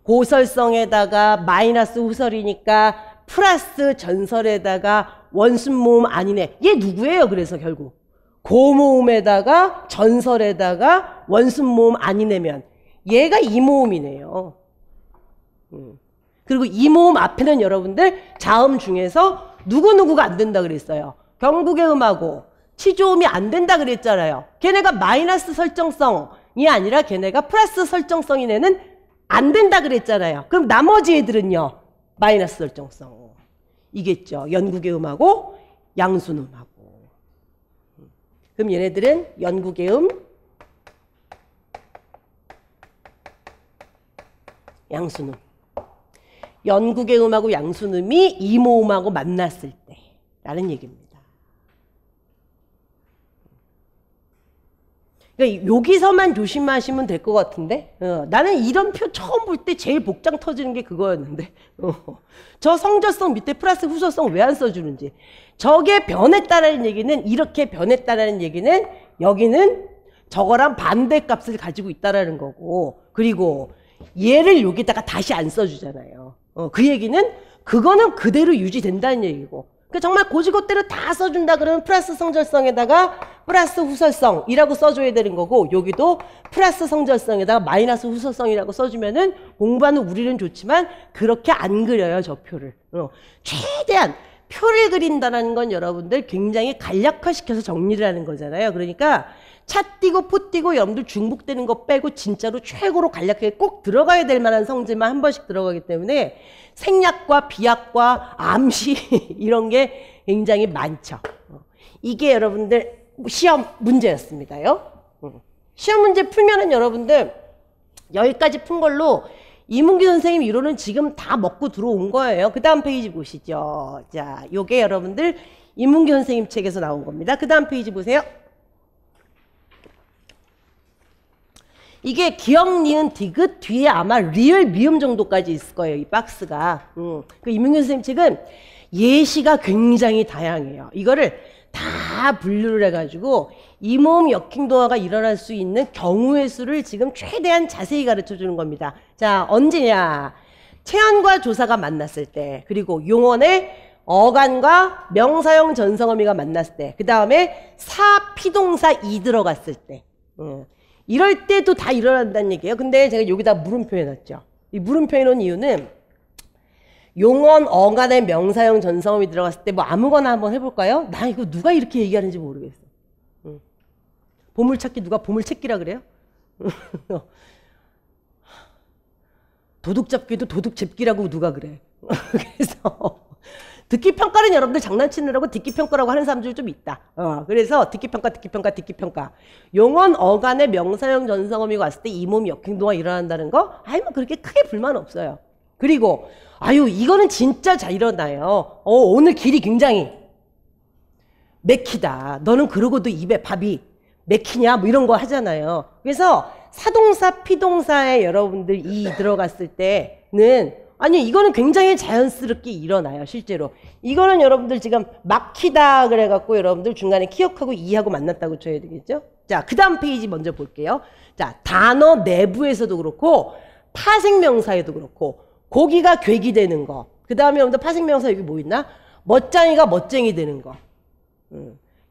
고설성에다가 마이너스 후설이니까 플러스 전설에다가 원순 모음 아니네. 얘 누구예요? 그래서 결국 고모음에다가 전설에다가 원순 모음 아니네면 얘가 이 모음이네요. 그리고 이 모음 앞에는 여러분들 자음 중에서 누구누구가 안 된다 그랬어요. 경국의 음하고 치조음이 안 된다 그랬잖아요. 걔네가 마이너스 설정성이 아니라 걔네가 플러스 설정성이 내는 안 된다 그랬잖아요. 그럼 나머지 애들은요. 마이너스 설정성. 이겠죠. 연국의 음하고 양순음하고. 그럼 얘네들은 연국의 음, 양순음. 연국의 음하고 양순음이 이모음하고 만났을 때 라는 얘기입니다. 그러니까 여기서만 조심하시면 될 것 같은데 나는 이런 표 처음 볼 때 제일 복장 터지는 게 그거였는데 저 성절성 밑에 플러스 후설성 왜 안 써주는지 저게 변했다라는 얘기는 이렇게 변했다라는 얘기는 여기는 저거랑 반대값을 가지고 있다라는 거고 그리고 얘를 여기다가 다시 안 써주잖아요. 그 얘기는 그거는 그대로 유지된다는 얘기고 그 정말 고지고대로 다 써준다 그러면 플러스 성절성에다가 플러스 후설성이라고 써줘야 되는 거고 여기도 플러스 성절성에다가 마이너스 후설성이라고 써주면은 공부하는 우리는 좋지만 그렇게 안 그려요 저 표를. 최대한 표를 그린다는 건 여러분들 굉장히 간략화시켜서 정리를 하는 거잖아요. 그러니까 차 띄고 포 띄고 여러분들 중복되는 거 빼고 진짜로 최고로 간략하게 꼭 들어가야 될 만한 성질만 한 번씩 들어가기 때문에 생략과 비약과 암시 이런 게 굉장히 많죠. 이게 여러분들 시험 문제였습니다요. 시험 문제 풀면은 여러분들 여기까지 푼 걸로 이문규 선생님 이론은 지금 다 먹고 들어온 거예요. 그 다음 페이지 보시죠. 자, 요게 여러분들 이문규 선생님 책에서 나온 겁니다. 그 다음 페이지 보세요. 이게 기역, 니은, 디귿 뒤에 아마 리을, 미음 정도까지 있을 거예요. 이 박스가. 그 이문규 선생님 책은 예시가 굉장히 다양해요. 이거를 다 분류를 해가지고 이모음 역행동화가 일어날 수 있는 경우의 수를 지금 최대한 자세히 가르쳐주는 겁니다. 자, 언제냐. 체언과 조사가 만났을 때 그리고 용언의 어간과 명사형 전성어미가 만났을 때 그 다음에 사피동사 이 들어갔을 때 이럴 때도 다 일어난다는 얘기예요. 근데 제가 여기다 물음표 해놨죠. 이 물음표 해놓은 이유는 용언, 어간의 명사형 전성음이 들어갔을 때 뭐 아무거나 한번 해볼까요? 나 이거 누가 이렇게 얘기하는지 모르겠어. 보물찾기 누가 보물찾기라 그래요? 도둑잡기도 도둑잡기라고 누가 그래. 그래서 듣기평가는 여러분들 장난치느라고 듣기평가라고 하는 사람들이 좀 있다. 그래서 듣기평가. 용언 어간의 명사형 전성어미가 왔을 때 이 몸 역행동화 일어난다는 거, 뭐 그렇게 크게 불만 없어요. 그리고, 이거는 진짜 잘 일어나요. 오늘 길이 굉장히 맥히다. 너는 그러고도 입에 밥이 맥히냐? 뭐 이런 거 하잖아요. 그래서 사동사, 피동사에 여러분들 이 들어갔을 때는 이거는 굉장히 자연스럽게 일어나요. 실제로. 이거는 여러분들 지금 막히다 그래갖고 여러분들 중간에 기억하고 이해하고 만났다고 쳐야 되겠죠? 자, 그 다음 페이지 먼저 볼게요. 자, 단어 내부에서도 그렇고 파생명사에도 그렇고 고기가 괴기 되는 거. 그 다음에 여러분들 파생명사 여기 뭐 있나? 멋쟁이가 멋쟁이 되는 거.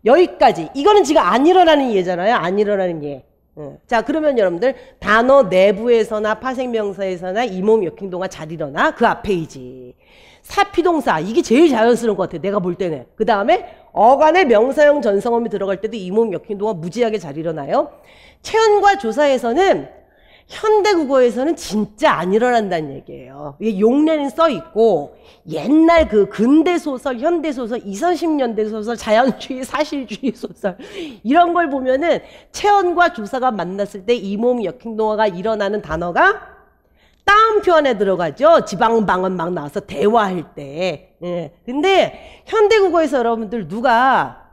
여기까지. 이거는 지금 안 일어나는 예잖아요. 안 일어나는 예. 자, 그러면 여러분들 단어 내부에서나 파생명사에서나 이 몸 역행동화 잘 일어나. 그 앞 페이지. 사피동사. 이게 제일 자연스러운 것 같아. 내가 볼 때는. 그 다음에 어간의 명사형 전성어미 들어갈 때도 이 몸 역행동화 무지하게 잘 일어나요. 체언과 조사에서는 현대국어에서는 진짜 안 일어난다는 얘기예요. 이게 용례는 써 있고 옛날 그 근대소설, 현대소설, 20, 30년대 소설, 자연주의, 사실주의 소설 이런 걸 보면은 체언과 조사가 만났을 때 이 몸 역행동화가 일어나는 단어가 따옴표 안에 들어가죠. 지방방언 막 나와서 대화할 때. 근데 현대국어에서 여러분들 누가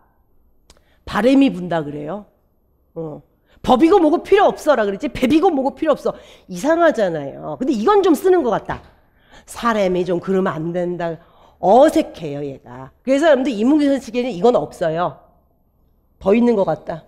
바람이 분다 그래요? 법이고 뭐고 필요 없어라 그랬지. 배비고 뭐고 필요 없어. 이상하잖아요. 근데 이건 좀 쓰는 것 같다. 사람이 좀 그러면 안 된다. 어색해요 얘가. 그래서 여러분들 인문교사 책에는 이건 없어요. 더 있는 것 같다.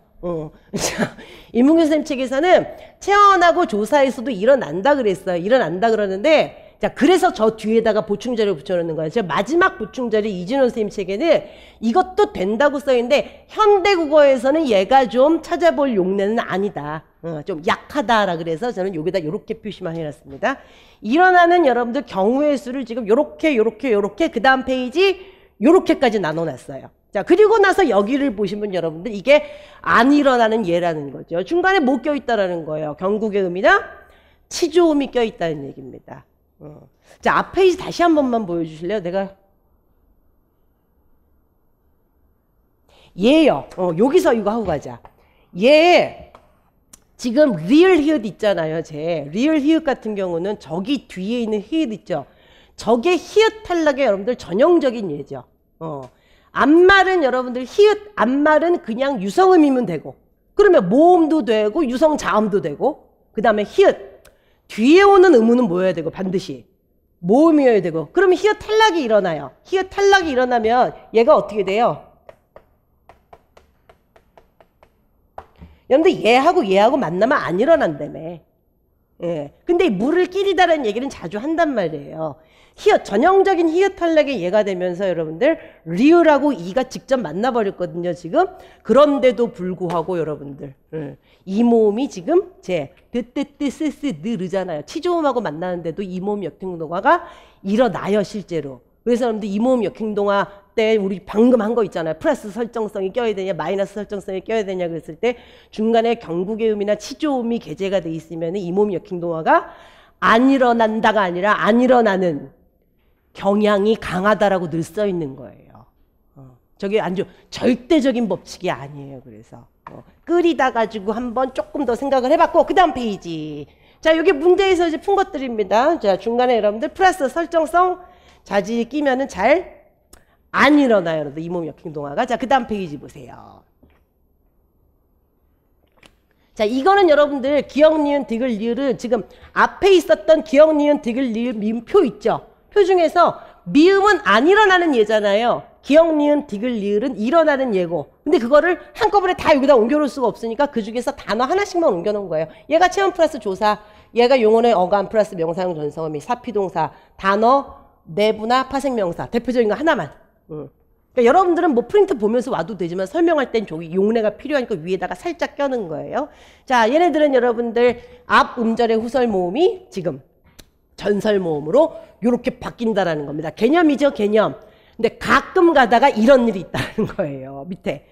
인문교사 선생님 책에서는 체언하고 조사에서도 일어난다 그랬어요. 일어난다 그러는데 자, 그래서 저 뒤에다가 보충자료 붙여놓는 거예요. 제가 마지막 보충자료 이진원 선생님 책에는 이것도 된다고 써있는데 현대국어에서는 얘가 좀 찾아볼 용례는 아니다. 좀 약하다라 그래서 저는 여기다 이렇게 표시만 해놨습니다. 일어나는 여러분들 경우의 수를 지금 요렇게 그 다음 페이지 요렇게까지 나눠놨어요. 자, 그리고 나서 여기를 보시면 여러분들 이게 안 일어나는 예라는 거죠. 중간에 뭐 껴있다라는 거예요. 경국의 음이나 치조음이 껴있다는 얘기입니다. 자, 앞 페이지 다시 한 번만 보여주실래요? 내가 얘요. 여기서 이거 하고 가자. 얘 지금 real 히읗 있잖아요. 제 real 히읗 같은 경우는 저기 뒤에 있는 히읗 있죠. 저게 히읗 탈락의 여러분들 전형적인 예죠. 앞말은 여러분들 히읗 앞말은 그냥 유성음이면 되고 그러면 모음도 되고 유성 자음도 되고 그 다음에 히읗 뒤에 오는 음은 뭐여야 되고 반드시 모음이어야 되고 그러면 히읗 탈락이 일어나요. 히읗 탈락이 일어나면 얘가 어떻게 돼요? 여러분들 얘하고 만나면 안 일어난다며. 예. 근데 물을 끼리다라는 얘기는 자주 한단 말이에요. 히읗 전형적인 히읗 탈락의 예가 되면서 여러분들 리을하고 이가 직접 만나버렸거든요 지금. 그런데도 불구하고 여러분들 이 모음이 지금 제 뜨뜨뜨 쓰쓰 느르잖아요. 치조음하고 만나는데도 이 모음 역행동화가 일어나요 실제로. 그래서 여러분들 이 모음 역행동화 때 우리 방금 한 거 있잖아요. 플러스 설정성이 껴야 되냐 마이너스 설정성이 껴야 되냐 그랬을 때 중간에 경국의 음이나 치조음이 게재가 돼 있으면 이 모음 역행동화가 안 일어난다가 아니라 안 일어나는 경향이 강하다라고 늘 써 있는 거예요. 저게 아주 절대적인 법칙이 아니에요. 그래서 끓이다 가지고 한번 조금 더 생각을 해봤고 그 다음 페이지. 자, 여기 문제에서 이제 푼 것들입니다. 자, 중간에 여러분들 플러스 설정성 자지 끼면은 잘 안 일어나요. 여러분들 이 몸 역행동화가. 자, 그 다음 페이지 보세요. 자, 이거는 여러분들 기역, 니은, 디귿, 리을은 지금 앞에 있었던 기역, 니은, 디귿, 리을, 미음 표 있죠. 표 중에서 미음은 안 일어나는 예잖아요. 기역, 니은, 디귿, 리을은 일어나는 예고. 근데 그거를 한꺼번에 다 여기다 옮겨놓을 수가 없으니까 그 중에서 단어 하나씩만 옮겨놓은 거예요. 얘가 체험 플러스 조사, 얘가 용언의 어감 플러스 명사형 전성어미, 사피동사, 단어, 내부나 파생명사. 대표적인 거 하나만. 그러니까 여러분들은 뭐 프린트 보면서 와도 되지만 설명할 땐 저기 용례가 필요하니까 위에다가 살짝 껴는 거예요. 자, 얘네들은 여러분들 앞 음절의 후설 모음이 지금 전설 모음으로 이렇게 바뀐다라는 겁니다. 개념이죠, 개념. 근데 가끔 가다가 이런 일이 있다는 거예요. 밑에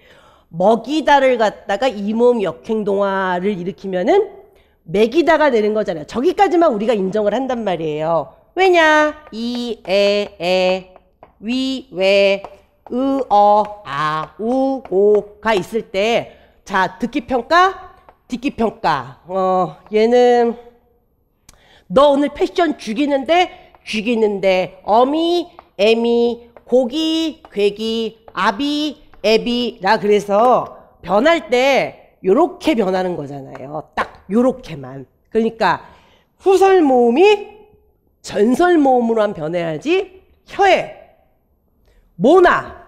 먹이다를 갖다가 이 모음 역행동화를 일으키면은 먹이다가 되는 거잖아요. 저기까지만 우리가 인정을 한단 말이에요. 왜냐? 이, 에, 위, 왜, 으, 아, 우, 오가 있을 때, 자, 듣기평가, 듣기평가. 얘는, 너 오늘 패션 죽이는데, 어미, 애미, 고기, 괴기, 아비, 애비라 그래서 변할 때 요렇게 변하는 거잖아요. 딱 요렇게만. 그러니까 후설 모음이 전설 모음으로만 변해야지 혀에 모나,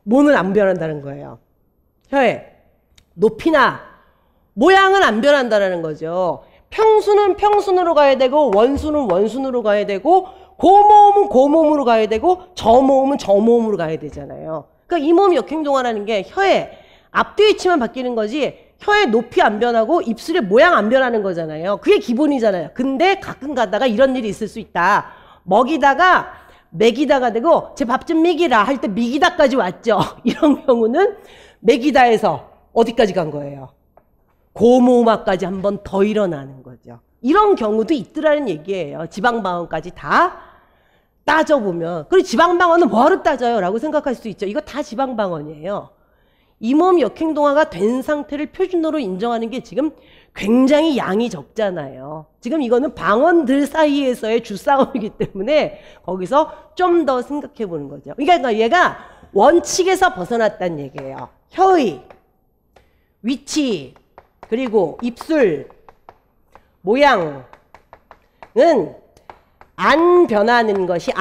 모는 안 변한다는 거예요. 혀에 높이나 모양은 안 변한다는 거죠. 평수는 평순으로 가야 되고 원수는 원순으로 가야 되고 고모음은 고모음으로 가야 되고 저모음은 저모음으로 가야 되잖아요. 그러니까 이 모음 역행동화라는 게 혀의 앞뒤 위치만 바뀌는 거지 혀의 높이 안 변하고 입술의 모양 안 변하는 거잖아요. 그게 기본이잖아요. 근데 가끔 가다가 이런 일이 있을 수 있다. 먹이다가 먹이다가 되고 제 밥 좀 먹이라 할 때 먹이다까지 왔죠. 이런 경우는 먹이다에서 어디까지 간 거예요? 고모음까지 한 번 더 일어나는 거죠. 이런 경우도 있더라는 얘기예요. 지방방언까지 다 따져보면. 그리고 지방방언은 뭐하러 따져요? 라고 생각할 수 있죠. 이거 다 지방방언이에요. 이 모음 역행동화가 된 상태를 표준어로 인정하는 게 지금 굉장히 양이 적잖아요. 지금 이거는 방언들 사이에서의 주싸움이기 때문에 거기서 좀 더 생각해 보는 거죠. 그러니까 얘가 원칙에서 벗어났다는 얘기예요. 혀의 위치 그리고 입술 모양은 안 변하는 것이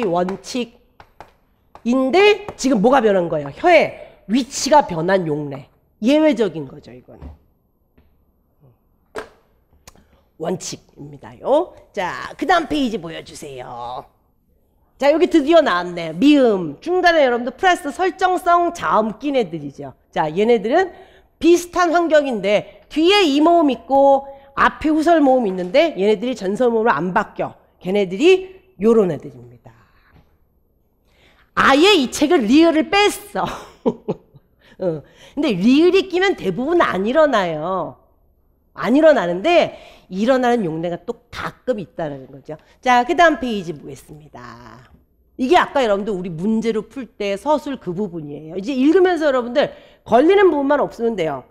원칙인데 지금 뭐가 변한 거예요? 혀의 위치가 변한 용례. 예외적인 거죠, 이거는. 원칙입니다요. 자, 그 다음 페이지 보여주세요. 자, 여기 드디어 나왔네. 미음. 중간에 여러분들 플러스 설정성 자음 낀 애들이죠. 자, 얘네들은 비슷한 환경인데 뒤에 이 모음 있고 앞에 후설 모음 있는데 얘네들이 전설 모음으로 안 바뀌어. 걔네들이 요런 애들입니다. 아예 이 책을 리을을 뺐어. 근데 리을이 끼면 대부분 안 일어나요. 안 일어나는데 일어나는 용례가 또 가끔 있다는 거죠. 자, 그 다음 페이지 보겠습니다. 이게 아까 여러분들 우리 문제로 풀 때 서술 그 부분이에요. 이제 읽으면서 여러분들 걸리는 부분만 없으면 돼요.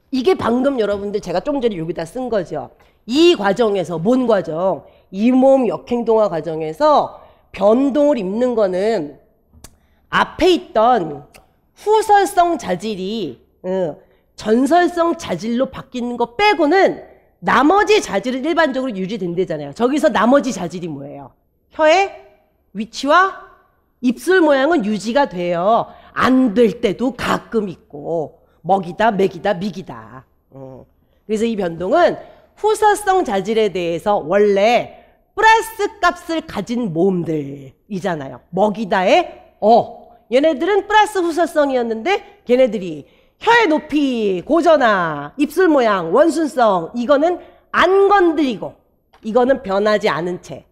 이게 방금 여러분들 제가 좀 전에 여기다 쓴 거죠. 이 과정에서 뭔 과정? 이 모음 역행동화 과정에서 변동을 입는 거는 앞에 있던 후설성 자질이 전설성 자질로 바뀌는 거 빼고는 나머지 자질은 일반적으로 유지된대잖아요. 저기서 나머지 자질이 뭐예요? 혀의 위치와 입술 모양은 유지가 돼요. 안 될 때도 가끔 있고 먹이다, 먹이다, 미기다. 그래서 이 변동은 후설성 자질에 대해서 원래 플러스 값을 가진 모음들이잖아요. 먹이다의 얘네들은 플러스 후설성이었는데 걔네들이 혀의 높이, 고전화, 입술 모양, 원순성 이거는 안 건드리고 이거는 변하지 않은 채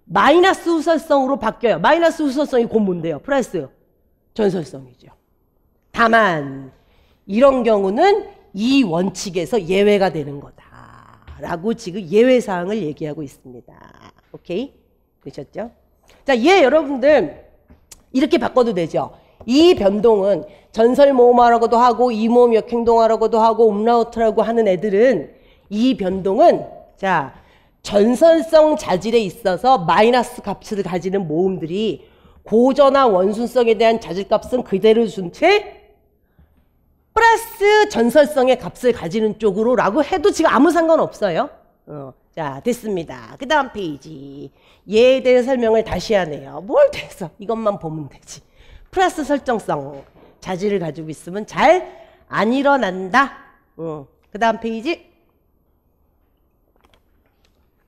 마이너스 후설성으로 바뀌어요. 마이너스 후설성이 곧 뭔데요? 플러스 전설성이죠. 다만 이런 경우는 이 원칙에서 예외가 되는 거다라고 지금 예외사항을 얘기하고 있습니다. 오케이? 되셨죠? 자, 얘 여러분들 이렇게 바꿔도 되죠. 이 변동은 전설 모음화라고도 하고 이 모음 역행동화라고도 하고 umlaut라고 하는 애들은 이 변동은 자 전설성 자질에 있어서 마이너스 값을 가지는 모음들이 고전화 원순성에 대한 자질값은 그대로 준 채 플러스 전설성의 값을 가지는 쪽으로 라고 해도 지금 아무 상관없어요. 자, 됐습니다. 그 다음 페이지. 얘에 대해 설명을 다시 하네요. 뭘 됐어. 이것만 보면 되지. 플러스 설정성 자질을 가지고 있으면 잘 안 일어난다. 그 다음 페이지.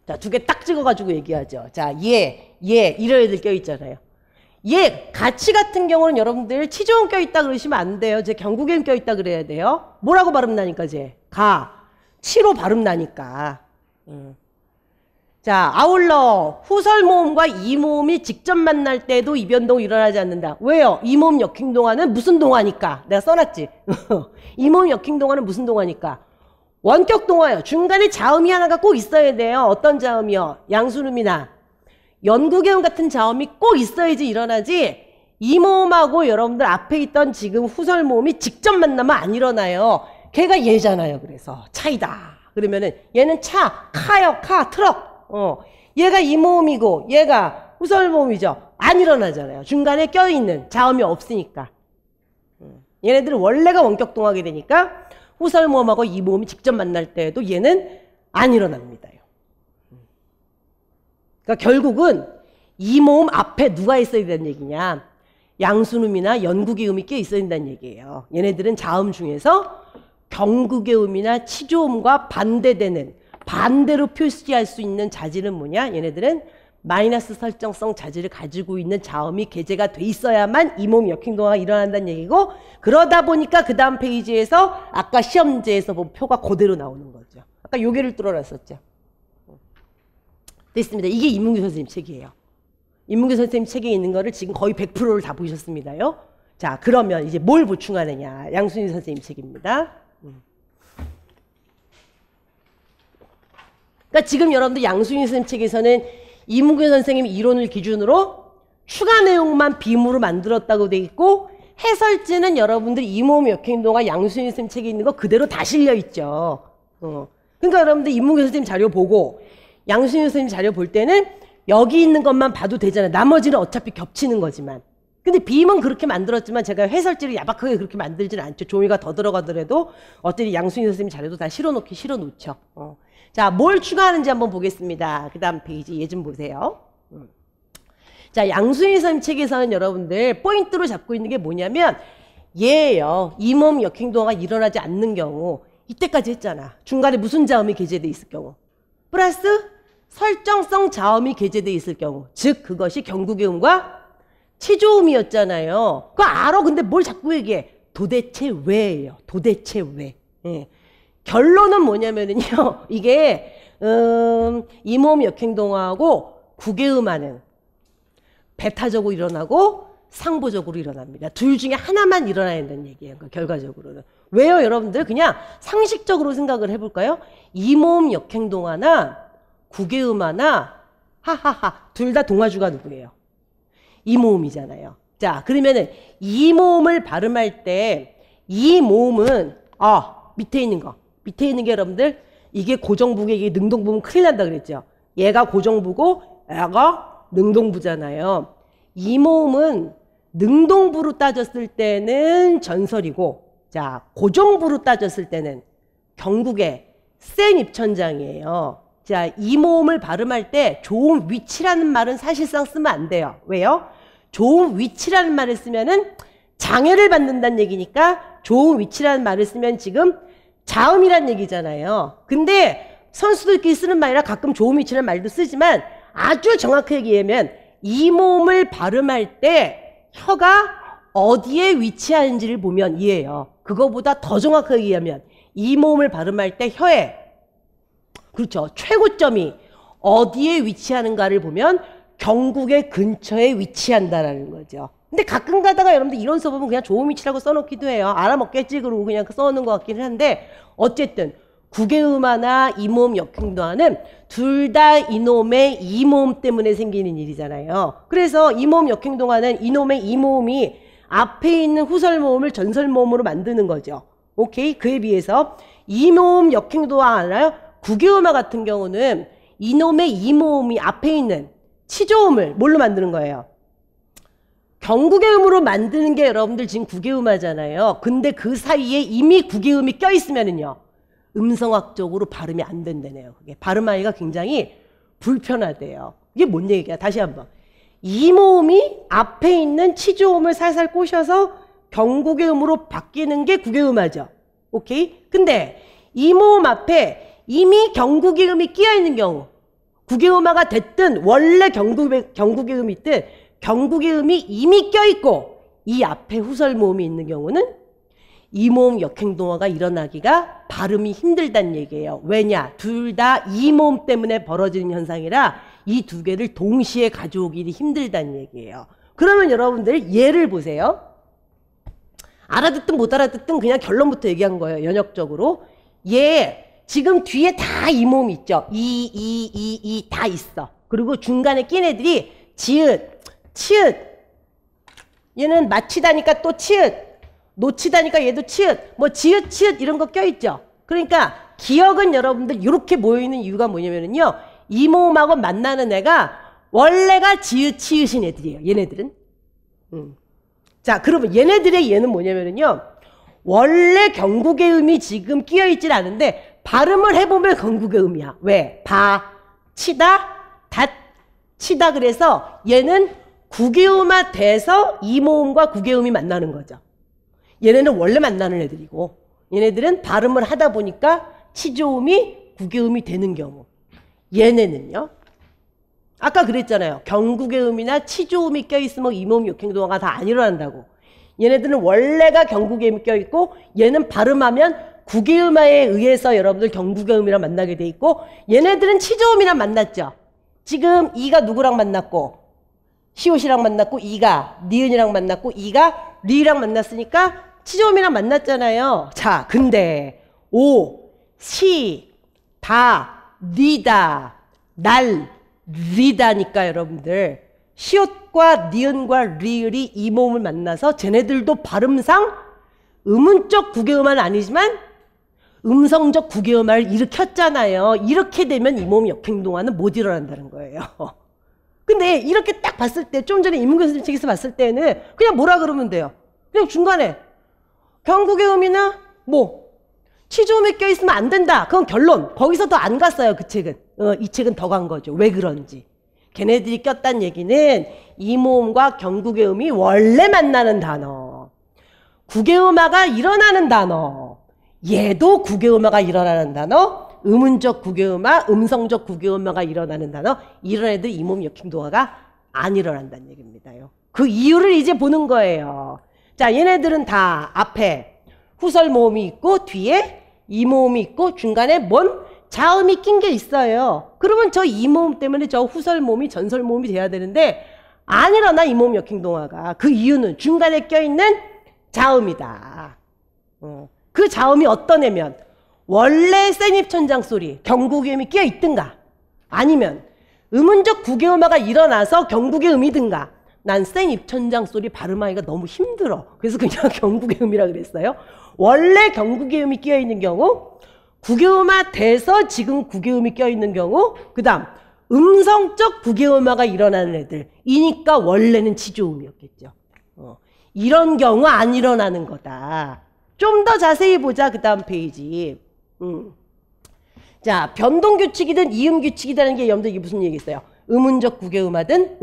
자, 두 개 딱 찍어가지고 얘기하죠. 자, 이런 애들 껴있잖아요. 가치 같은 경우는 여러분들 치조음 껴있다 그러시면 안 돼요. 제 경국음 껴있다 그래야 돼요. 뭐라고 발음 나니까 치로 발음 나니까. 자, 아울러 후설 모음과 이 모음이 직접 만날 때도 이 변동이 일어나지 않는다. 왜요? 이 모음 역행동화는 무슨 동화니까. 내가 써놨지. 이 모음 역행동화는 무슨 동화니까. 원격 동화요. 중간에 자음이 하나가 꼭 있어야 돼요. 어떤 자음이요? 양수음이나 연구개음 같은 자음이 꼭 있어야지 일어나지 이 모음하고 여러분들 앞에 있던 지금 후설 모음이 직접 만나면 안 일어나요. 걔가 얘잖아요. 그래서 차이다. 그러면은 얘는 차, 카요, 카, 트럭. 얘가 이 모음이고 얘가 후설 모음이죠. 안 일어나잖아요. 중간에 껴있는 자음이 없으니까. 얘네들은 원래가 원격동하게 되니까 후설 모음하고 이 모음이 직접 만날 때에도 얘는 안 일어납니다. 그러니까 결국은 이 모음 앞에 누가 있어야 된다는 얘기냐. 양순음이나 연구개음이 껴 있어야 된다는 얘기예요. 얘네들은 자음 중에서 경구개음이나 치조음과 반대되는 반대로 표시할 수 있는 자질은 뭐냐? 얘네들은 마이너스 설정성 자질을 가지고 있는 자음이 개재가 돼 있어야만 이 모음 역행동화가 일어난다는 얘기고 그러다 보니까 그 다음 페이지에서 아까 시험지에서 본 표가 그대로 나오는 거죠. 아까 요게를 뚫어놨었죠. 됐습니다. 이게 임문규 선생님 책이에요. 임문규 선생님 책에 있는 거를 지금 거의 100%를 다 보셨습니다요. 자, 그러면 이제 뭘 보충하느냐. 양순희 선생님 책입니다. 그러니까 지금 여러분들 양순희 선생님 책에서는 임문규 선생님 이론을 기준으로 추가 내용만 빔으로 만들었다고 돼 있고 해설지는 여러분들 이 모음 역행동화 양순희 선생님 책에 있는 거 그대로 다 실려 있죠. 그러니까 여러분들 임문규 선생님 자료 보고 양순희 선생님 자료 볼 때는 여기 있는 것만 봐도 되잖아요. 나머지는 어차피 겹치는 거지만. 근데 빔은 그렇게 만들었지만 제가 해설지를 야박하게 그렇게 만들지는 않죠. 종이가 더 들어가더라도 어차피 양순희 선생님 자료도 다 실어놓죠. 자, 뭘 추가하는지 한번 보겠습니다. 그 다음 페이지 얘 좀 보세요. 자, 양순희 선생님 책에서는 여러분들 포인트로 잡고 있는 게 뭐냐면 얘예요. 이 모음 역행동화가 일어나지 않는 경우 이때까지 했잖아. 중간에 무슨 자음이 게재돼 있을 경우 플러스 설정성 자음이 게재돼 있을 경우 즉 그것이 경구개음과 치조음이었잖아요. 그거 알아. 근데 뭘 자꾸 얘기해. 도대체 왜예요. 도대체 왜. 예. 결론은 뭐냐면은요. 이게 이 모음 역행동화하고 구개음하는 배타적으로 일어나고 상보적으로 일어납니다. 둘 중에 하나만 일어나야 된다는 얘기예요. 그러니까 결과적으로는. 왜요 여러분들? 그냥 상식적으로 생각을 해볼까요? 이 모음 역행동화나 구개음하나 하하하 둘 다 동화주가 누구예요? 이 모음이잖아요. 자, 그러면은 이 모음을 발음할 때 이 모음은 밑에 있는 거. 밑에 있는 게 여러분들 이게 고정부고 이게 능동부면 큰일 난다 그랬죠. 얘가 고정부고 얘가 능동부잖아요. 이 모음은 능동부로 따졌을 때는 전설이고 자, 고정부로 따졌을 때는 경국의 센 입천장이에요. 자, 이 모음을 발음할 때 좋은 위치라는 말은 사실상 쓰면 안 돼요. 왜요? 좋은 위치라는 말을 쓰면은 장애를 받는다는 얘기니까 좋은 위치라는 말을 쓰면 지금 자음이란 얘기잖아요. 근데 선수들끼리 쓰는 말이라 가끔 좋은 위치라는 말도 쓰지만 아주 정확하게 얘기하면 이 모음을 발음할 때 혀가 어디에 위치하는지를 보면 이해해요. 그거보다 더 정확하게 얘기하면 이 모음을 발음할 때 혀에 그렇죠. 최고점이 어디에 위치하는가를 보면 경국의 근처에 위치한다라는 거죠. 근데 가끔 가다가 여러분들 이론 써보면 그냥 좋은 위치라고 써놓기도 해요. 알아먹겠지 그러고 그냥 써놓는 것 같기는 한데 어쨌든 구개음화나 이모음 역행동화는 둘 다 이놈의 이모음 때문에 생기는 일이잖아요. 그래서 이모음 역행동화는 이놈의 이모음이 앞에 있는 후설모음을 전설모음으로 만드는 거죠. 오케이? 그에 비해서 이모음 역행동화 알아요? 구개음화 같은 경우는 이놈의 이모음이 앞에 있는 치조음을 뭘로 만드는 거예요? 경구개음으로 만드는 게 여러분들 지금 구개음하잖아요. 근데 그 사이에 이미 구개음이 껴있으면은요. 음성학적으로 발음이 안 된다네요. 그게 발음하기가 굉장히 불편하대요. 이게 뭔 얘기야? 다시 한번. 이 모음이 앞에 있는 치조음을 살살 꼬셔서 경구개음으로 바뀌는 게 구개음하죠. 오케이? 근데 이 모음 앞에 이미 경구개음이 끼어있는 경우 구개음화가 됐든 원래 경구개음이 있든 경구개음이 이미 껴있고 이 앞에 후설모음이 있는 경우는 이모음 역행동화가 일어나기가 발음이 힘들다는 얘기예요. 왜냐? 둘 다 이모음 때문에 벌어지는 현상이라 이 두 개를 동시에 가져오기 힘들다는 얘기예요. 그러면 여러분들 예를 보세요. 알아듣든 못 알아듣든 그냥 결론부터 얘기한 거예요. 연역적으로. 얘 지금 뒤에 다 이모음 있죠. 이 다 있어. 그리고 중간에 낀 애들이 지읒, 치읒. 얘는 마치다니까 또 치읒, 놓치다니까 얘도 치읒, 뭐 지읒, 치읒 이런 거 껴있죠. 그러니까 기억은 여러분들 이렇게 모여있는 이유가 뭐냐면요. 이 모음하고 만나는 애가 원래가 지읒, 치읒인 애들이에요. 얘네들은. 자, 그러면 얘네들의 얘는 뭐냐면요. 원래 경국의 음이 지금 끼어있질 않은데 발음을 해보면 경국의 음이야. 왜? 바, 치다, 닷, 치다. 그래서 얘는 국의음화 돼서 이 모음과 국의음이 만나는 거죠. 얘네는 원래 만나는 애들이고 얘네들은 발음을 하다 보니까 치조음이 국의음이 되는 경우. 얘네는요. 아까 그랬잖아요. 경국의 음이나 치조음이 껴있으면 이 모음 역행동화가 다 안 일어난다고. 얘네들은 원래가 경국의 음이 껴있고 얘는 발음하면 국의음화에 의해서 여러분들 경국의 음이랑 만나게 돼 있고 얘네들은 치조음이랑 만났죠. 지금 이가 누구랑 만났고 시옷이랑 만났고 이가 니은이랑 만났고 이가 리랑 만났으니까 치조음이랑 만났잖아요. 자, 근데 오, 시, 다, 니다, 날, 리다니까 여러분들 시옷과 니은과 리을이 이 모음을 만나서 쟤네들도 발음상 음운적 국외음화는 아니지만 음성적 국외음화를 일으켰잖아요. 이렇게 되면 이 모음 역행동화는 못 일어난다는 거예요. 근데 이렇게 딱 봤을 때 좀 전에 임은교 선생님 책에서 봤을 때는 그냥 뭐라 그러면 돼요. 그냥 중간에 경국의 음이나 뭐 치조음이 껴있으면 안 된다. 그건 결론. 거기서 더 안 갔어요. 그 책은. 이 책은 더 간 거죠. 왜 그런지. 걔네들이 꼈다는 얘기는 이 모음과 경국의 음이 원래 만나는 단어. 국외음화가 일어나는 단어. 얘도 국외음화가 일어나는 단어. 음운적 국외음화, 음성적 국외음화가 일어나는 단어. 이런 애들 이 모음 역행동화가 안 일어난다는 얘기입니다요. 그 이유를 이제 보는 거예요. 자, 얘네들은 다 앞에 후설 모음이 있고 뒤에 이 모음이 있고 중간에 뭔 자음이 낀 게 있어요. 그러면 저 이 모음 때문에 저 후설 모음이 전설 모음이 돼야 되는데 안 일어나 이 모음 역행동화가. 그 이유는 중간에 껴있는 자음이다. 그 자음이 어떤 애면 원래 센입천장 소리 경국의 음이 끼어 있든가 아니면 음운적 국외음화가 일어나서 경국의 음이든가. 난 센입천장 소리 발음하기가 너무 힘들어. 그래서 그냥 경국의 음이라 그랬어요. 원래 경국의 음이 끼어 있는 경우, 국외음화 돼서 지금 국외음이 껴 있는 경우, 그 다음 음성적 국외음화가 일어나는 애들 이니까 원래는 치조음이었겠죠. 이런 경우 안 일어나는 거다. 좀 더 자세히 보자. 그 다음 페이지. 자, 변동규칙이든 이음규칙이라는 게 여러분들 이게 무슨 얘기 있어요? 음운적 국외음화든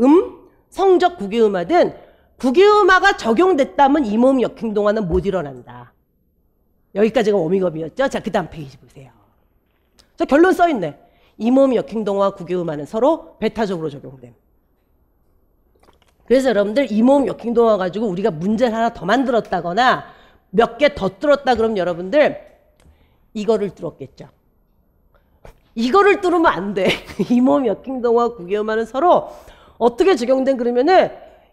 성적 국외음화든 국외음화가 적용됐다면 이 모음 역행동화는 못 일어난다. 여기까지가 워밍업이었죠. 자, 그 다음 페이지 보세요. 저 결론 써있네. 이 모음 역행동화와 국외음화는 서로 배타적으로 적용됨. 그래서 여러분들 이 모음 역행동화 가지고 우리가 문제를 하나 더 만들었다거나 몇 개 더 뚫었다 그러면 여러분들 이거를 뚫었겠죠. 이거를 뚫으면 안 돼. 이 모음 역행동화와 국외음화는 서로 어떻게 적용된 그러면은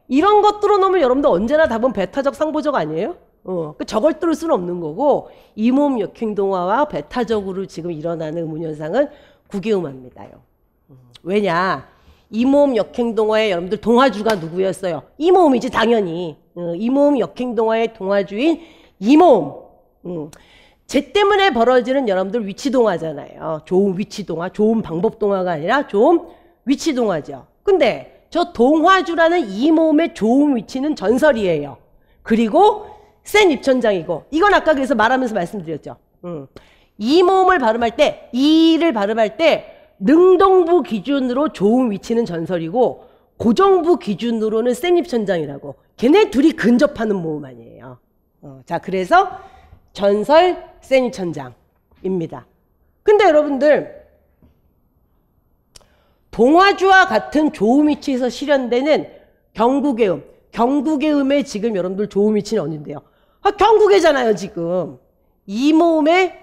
이런 것 뚫어놓으면 여러분들 언제나 답은 배타적 상보적 아니에요? 저걸 뚫을 수는 없는 거고 이 모음 역행동화와 배타적으로 지금 일어나는 음운현상은 국외음화입니다요. 왜냐? 이 모음 역행동화의 여러분들 동화주가 누구였어요? 이 모음이지 당연히. 이 모음 역행동화의 동화주인 이 모음. 쟤 때문에 벌어지는 여러분들 위치동화잖아요. 좋은 위치동화, 좋은 방법동화가 아니라 좋은 위치동화죠. 근데 저 동화주라는 이 모음의 좋은 위치는 전설이에요. 그리고 센 입천장이고 이건 아까 그래서 말하면서 말씀드렸죠. 이 모음을 발음할 때 이를 발음할 때 능동부 기준으로 좋은 위치는 전설이고 고정부 기준으로는 센 입천장이라고. 걔네 둘이 근접하는 모음 아니에요. 자, 그래서 전설 센 입천장입니다. 근데 여러분들 동화주와 같은 좋은 위치에서 실현되는 경국의 음. 경국의 음의 지금 여러분들 좋은 위치는 어딘데요? 경국이잖아요, 지금. 이 모음의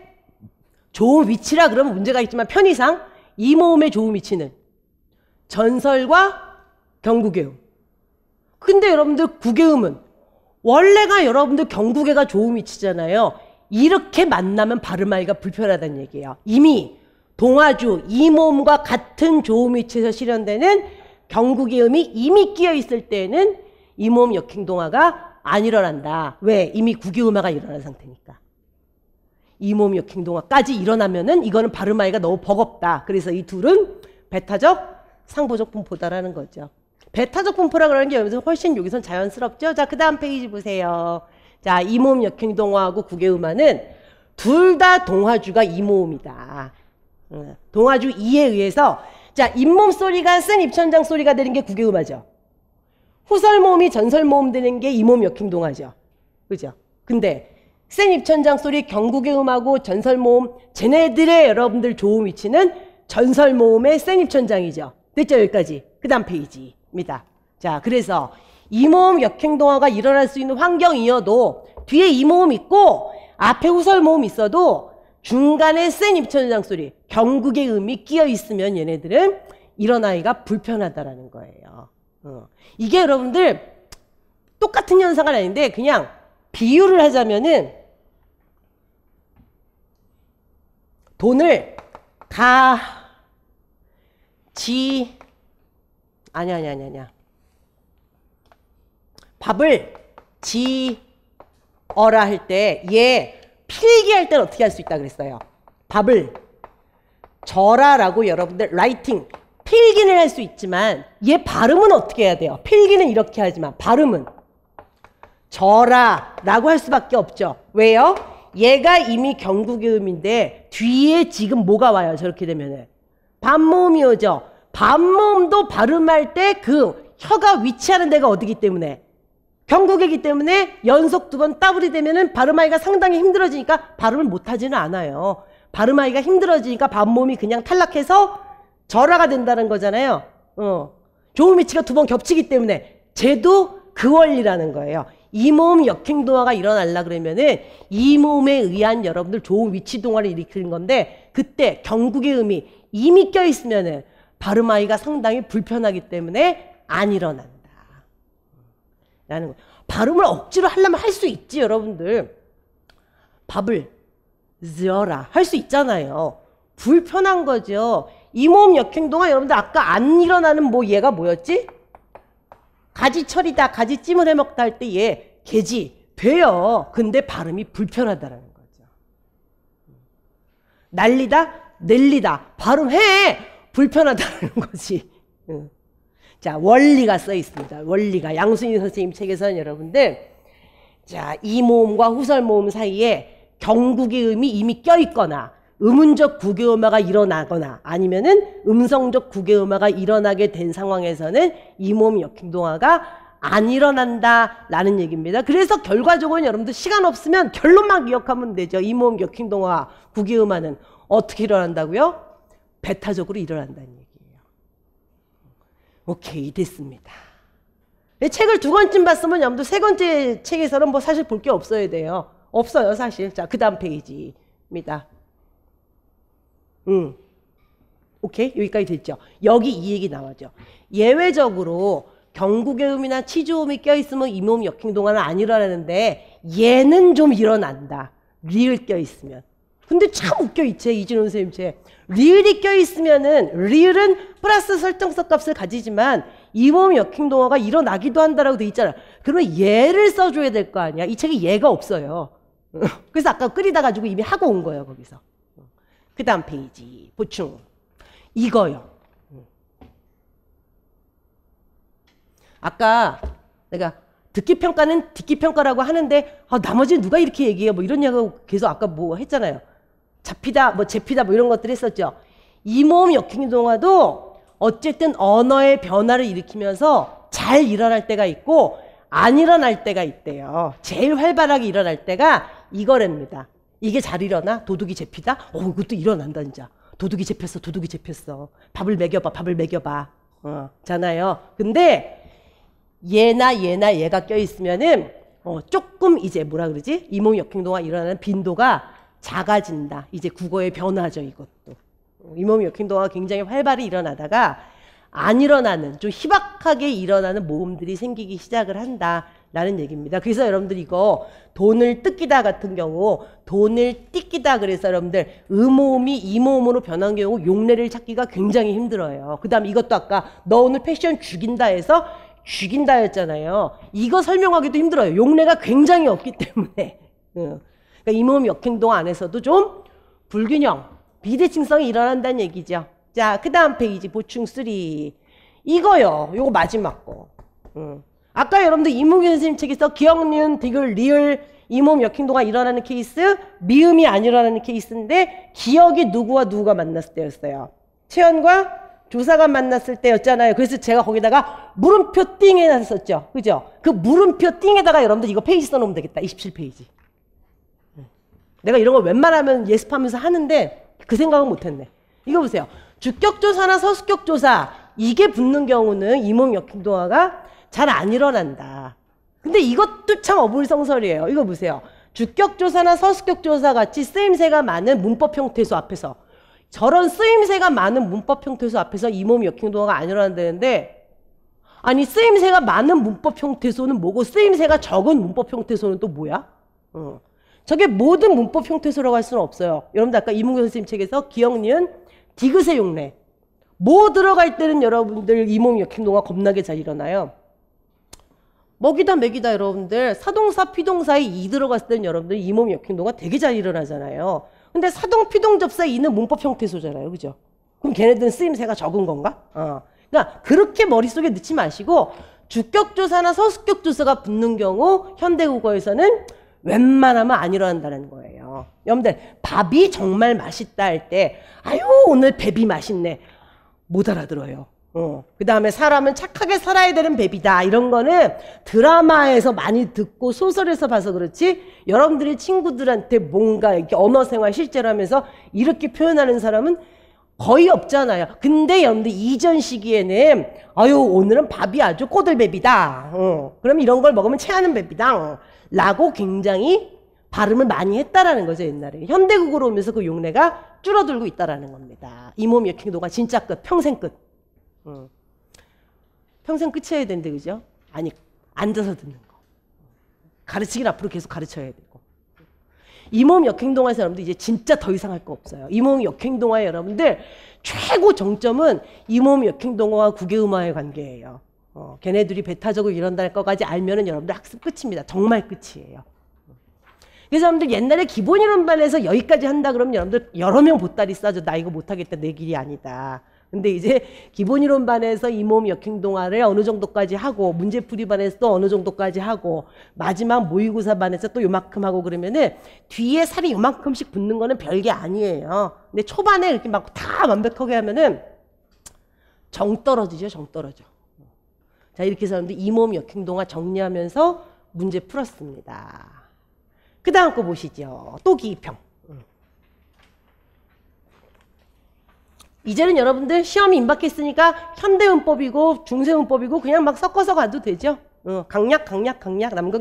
좋은 위치라 그러면 문제가 있지만 편의상 이 모음의 좋은 위치는 전설과 경국의 음. 근데 여러분들 국의 음은 원래가 여러분들 경국의가 좋은 위치잖아요. 이렇게 만나면 발음하기가 불편하다는 얘기예요. 이미 동화주 이 모음과 같은 조음 위치에서 실현되는 경국의 음이 이미 끼어 있을 때에는 이 모음 역행동화가 안 일어난다. 왜? 이미 국유음화가 일어난 상태니까. 이 모음 역행동화까지 일어나면은 이거는 발음하기가 너무 버겁다. 그래서 이 둘은 배타적, 상보적 분포다라는 거죠. 배타적 분포라 그러는 게 여기서 훨씬 여기선 자연스럽죠. 자, 그 다음 페이지 보세요. 자, 이 모음 역행동화하고 국유음화는 둘 다 동화주가 이 모음이다. 동화주 2에 의해서 자, 잇몸 소리가 쓴 입천장 소리가 되는 게 국유음화죠. 후설 모음이 전설 모음 되는 게 이 모음 역행동화죠. 그죠? 근데 센 입천장 소리 경국의 음하고 전설 모음 쟤네들의 여러분들 조음 위치는 전설 모음의 센 입천장이죠. 됐죠? 여기까지. 그 다음 페이지입니다. 자, 그래서 이 모음 역행동화가 일어날 수 있는 환경이어도 뒤에 이 모음 있고 앞에 후설 모음 있어도 중간에 센 입천장 소리 경국의 음이 끼어 있으면 얘네들은 일어나기가 불편하다라는 거예요. 이게 여러분들 똑같은 현상은 아닌데 그냥 비유를 하자면은 돈을 아니야. 밥을 지어라 할 때 얘 필기할 때는 어떻게 할 수 있다 그랬어요? 밥을 저라라고 여러분들 라이팅 필기는 할 수 있지만 얘 발음은 어떻게 해야 돼요? 필기는 이렇게 하지만 발음은 저라라고 할 수밖에 없죠. 왜요? 얘가 이미 경국의 음인데 뒤에 지금 뭐가 와요? 저렇게 되면은 반모음이 오죠. 반모음도 발음할 때 그 혀가 위치하는 데가 어디기 때문에 경국이기 때문에 연속 2번 따블이 되면은 발음하기가 상당히 힘들어지니까 발음을 못하지는 않아요. 발음하기가 힘들어지니까 반모음이 그냥 탈락해서 절하가 된다는 거잖아요. 조음 위치가 2번 겹치기 때문에 쟤도 그 원리라는 거예요. 이 모음 역행동화가 일어나려 그러면은 이 모음에 의한 여러분들 조음 위치 동화를 일으키는 건데 그때 경국의 음이 이미 껴있으면은 발음하기가 상당히 불편하기 때문에 안 일어난다. 라는 거. 발음을 억지로 하려면 할 수 있지 여러분들. 밥을 지어라 할 수 있잖아요. 불편한 거죠. 이 모음 역행동화 여러분들 아까 안 일어나는 뭐 얘가 뭐였지? 가지철이다 가지찜을 해먹다 할 때 얘 개지 돼요. 근데 발음이 불편하다라는 거죠. 난리다 낼리다 발음해 불편하다는 거지. 자, 원리가 써 있습니다. 원리가 양순희 선생님 책에서는 여러분들 자, 이 모음과 후설 모음 사이에 경국의 음이 이미 껴있거나 음운적 국유음화가 일어나거나 아니면은 음성적 국유음화가 일어나게 된 상황에서는 이 모음 역행동화가 안 일어난다라는 얘기입니다. 그래서 결과적으로는 여러분들 시간 없으면 결론만 기억하면 되죠. 이 모음 역행동화 국유음화는 어떻게 일어난다고요? 배타적으로 일어난다는 얘기예요. 오케이, 됐습니다. 책을 2권쯤 봤으면 여러분들 3번째 책에서는 뭐 사실 볼 게 없어야 돼요. 없어요, 사실. 자, 그 다음 페이지입니다. 오케이, 여기까지 됐죠. 여기 이 얘기 나와죠. 예외적으로 경국의 음이나 치조음이 껴있으면 이 모음 역행동화는 안 일어나는데 얘는 좀 일어난다. 리을 껴있으면. 근데 참 웃겨 이 책, 이진원 선생님 책. 리을이 껴있으면은 리을은 플러스 설정석 값을 가지지만 이 모음 역행동화가 일어나기도 한다라고 돼 있잖아. 그러면 얘를 써줘야 될 거 아니야. 이 책에 얘가 없어요. 그래서 아까 끓이다 가지고 이미 하고 온 거예요 거기서. 그 다음 페이지 보충 이거요. 아까 내가 듣기평가는 듣기평가라고 하는데 나머지는 누가 이렇게 얘기해요 뭐 이런 얘기하고 계속 아까 뭐 했잖아요. 잡히다 뭐 제피다 뭐 이런 것들 했었죠. 이 모음 역행동화도 어쨌든 언어의 변화를 일으키면서 잘 일어날 때가 있고 안 일어날 때가 있대요. 제일 활발하게 일어날 때가 이거랍니다. 이게 잘 일어나? 도둑이 잡히다? 이것도 일어난다 진짜. 도둑이 잡혔어 도둑이 잡혔어. 밥을 먹여봐 밥을 먹여봐. 잖아요. 근데 얘나 얘가 껴있으면은 조금 이제 뭐라 그러지? 이 모음 역행동화 일어나는 빈도가 작아진다. 이제 국어의 변화죠 이것도. 이 모음 역행동화가 굉장히 활발히 일어나다가 안 일어나는 좀 희박하게 일어나는 모음들이 생기기 시작을 한다. 라는 얘기입니다. 그래서 여러분들 이거 돈을 뜯기다 같은 경우 돈을 띠끼다 그래서 여러분들 음모음이 이모음으로 변한 경우 용례를 찾기가 굉장히 힘들어요. 그 다음 이것도 아까 너 오늘 패션 죽인다 해서 죽인다 했잖아요. 이거 설명하기도 힘들어요. 용례가 굉장히 없기 때문에. 그러니까 이모음 역행동 안에서도 좀 불균형, 비대칭성이 일어난다는 얘기죠. 자, 그 다음 페이지 보충 3. 이거요. 요거 마지막 거. 아까 여러분들 이문규 선생님 책에서 기억, 니은, 디귿, 리을, 이모음 역행동가 일어나는 케이스, 미음이 안 일어나는 케이스인데 기억이 누구와 누구가 만났을 때였어요. 채연과 조사가 만났을 때였잖아요. 그래서 제가 거기다가 물음표 띵 해놨었죠. 그죠? 그 물음표 띵에다가 여러분들 이거 페이지 써놓으면 되겠다. 27페이지. 내가 이런 거 웬만하면 예습하면서 하는데 그 생각은 못했네. 이거 보세요. 주격조사나 서술격조사 이게 붙는 경우는 이모음 역행동화가 잘 안 일어난다. 근데 이것도 참 어불성설이에요. 이거 보세요. 주격조사나 서술격조사 같이 쓰임새가 많은 문법 형태수 앞에서 저런 쓰임새가 많은 문법 형태수 앞에서 이모음 역행동화가 안 일어난다는데 아니 쓰임새가 많은 문법 형태소는 뭐고 쓰임새가 적은 문법 형태소는 또 뭐야? 저게 모든 문법 형태소라고 할 수는 없어요. 여러분들 아까 이문규 선생님 책에서 기억, 니은, 디귿의 용례 뭐 들어갈 때는 여러분들 이모음 역행동화 겁나게 잘 일어나요. 먹이다 먹이다 여러분들 사동사 피동사에 이 들어갔을 때는 여러분들 이모음 역행동화 되게 잘 일어나잖아요. 근데 사동 피동 접사에 이는 문법 형태소잖아요. 그죠? 그럼 걔네들은 쓰임새가 적은 건가? 그러니까 그렇게 머릿속에 넣지 마시고 주격조사나 서술격조사가 붙는 경우 현대국어에서는 웬만하면 안 일어난다는 거예요. 여러분들 밥이 정말 맛있다 할 때 아유 오늘 밥이 맛있네 못 알아들어요. 그 다음에 사람은 착하게 살아야 되는 배비다. 이런 거는 드라마에서 많이 듣고 소설에서 봐서 그렇지 여러분들이 친구들한테 뭔가 이렇게 언어생활 실제로 하면서 이렇게 표현하는 사람은 거의 없잖아요. 근데 여러분들 이전 시기에는 아유 오늘은 밥이 아주 꼬들배비다. 그럼 이런 걸 먹으면 체하는 배비다. 라고 굉장히 발음을 많이 했다라는 거죠. 옛날에. 현대국어로 오면서 그 용례가 줄어들고 있다라는 겁니다. 이모음 역행동화 진짜 끝. 평생 끝. 평생 끝이어야 되는데 그죠? 아니 앉아서 듣는 거. 가르치긴 앞으로 계속 가르쳐야 되고. 이모음 역행동화에서 여러분들 이제 진짜 더 이상 할 거 없어요. 이모음 역행동화의 여러분들 최고 정점은 이모음 역행동화와 국외음화의 관계예요. 걔네들이 배타적으로 이런다는 것까지 알면은 여러분들 학습 끝입니다. 정말 끝이에요. 그래서 여러분들 옛날에 기본이론반에서 여기까지 한다 그러면 여러분들 여러 명 보따리 싸줘. 나 이거 못하겠다. 내 길이 아니다. 근데 이제 기본이론반에서 이모음 역행동화를 어느 정도까지 하고 문제풀이반에서 또 어느 정도까지 하고 마지막 모의고사반에서 또 요만큼 하고 그러면은 뒤에 살이 요만큼씩 붙는 거는 별게 아니에요. 근데 초반에 이렇게 막 다 완벽하게 하면은 정 떨어지죠. 정 떨어져. 자 이렇게 해서 여러분들 이모음 역행동화 정리하면서 문제 풀었습니다. 그 다음 거 보시죠. 또 기입형. 이제는 여러분들 시험이 임박했으니까 현대문법이고 중세문법이고 그냥 막 섞어서 가도 되죠. 강약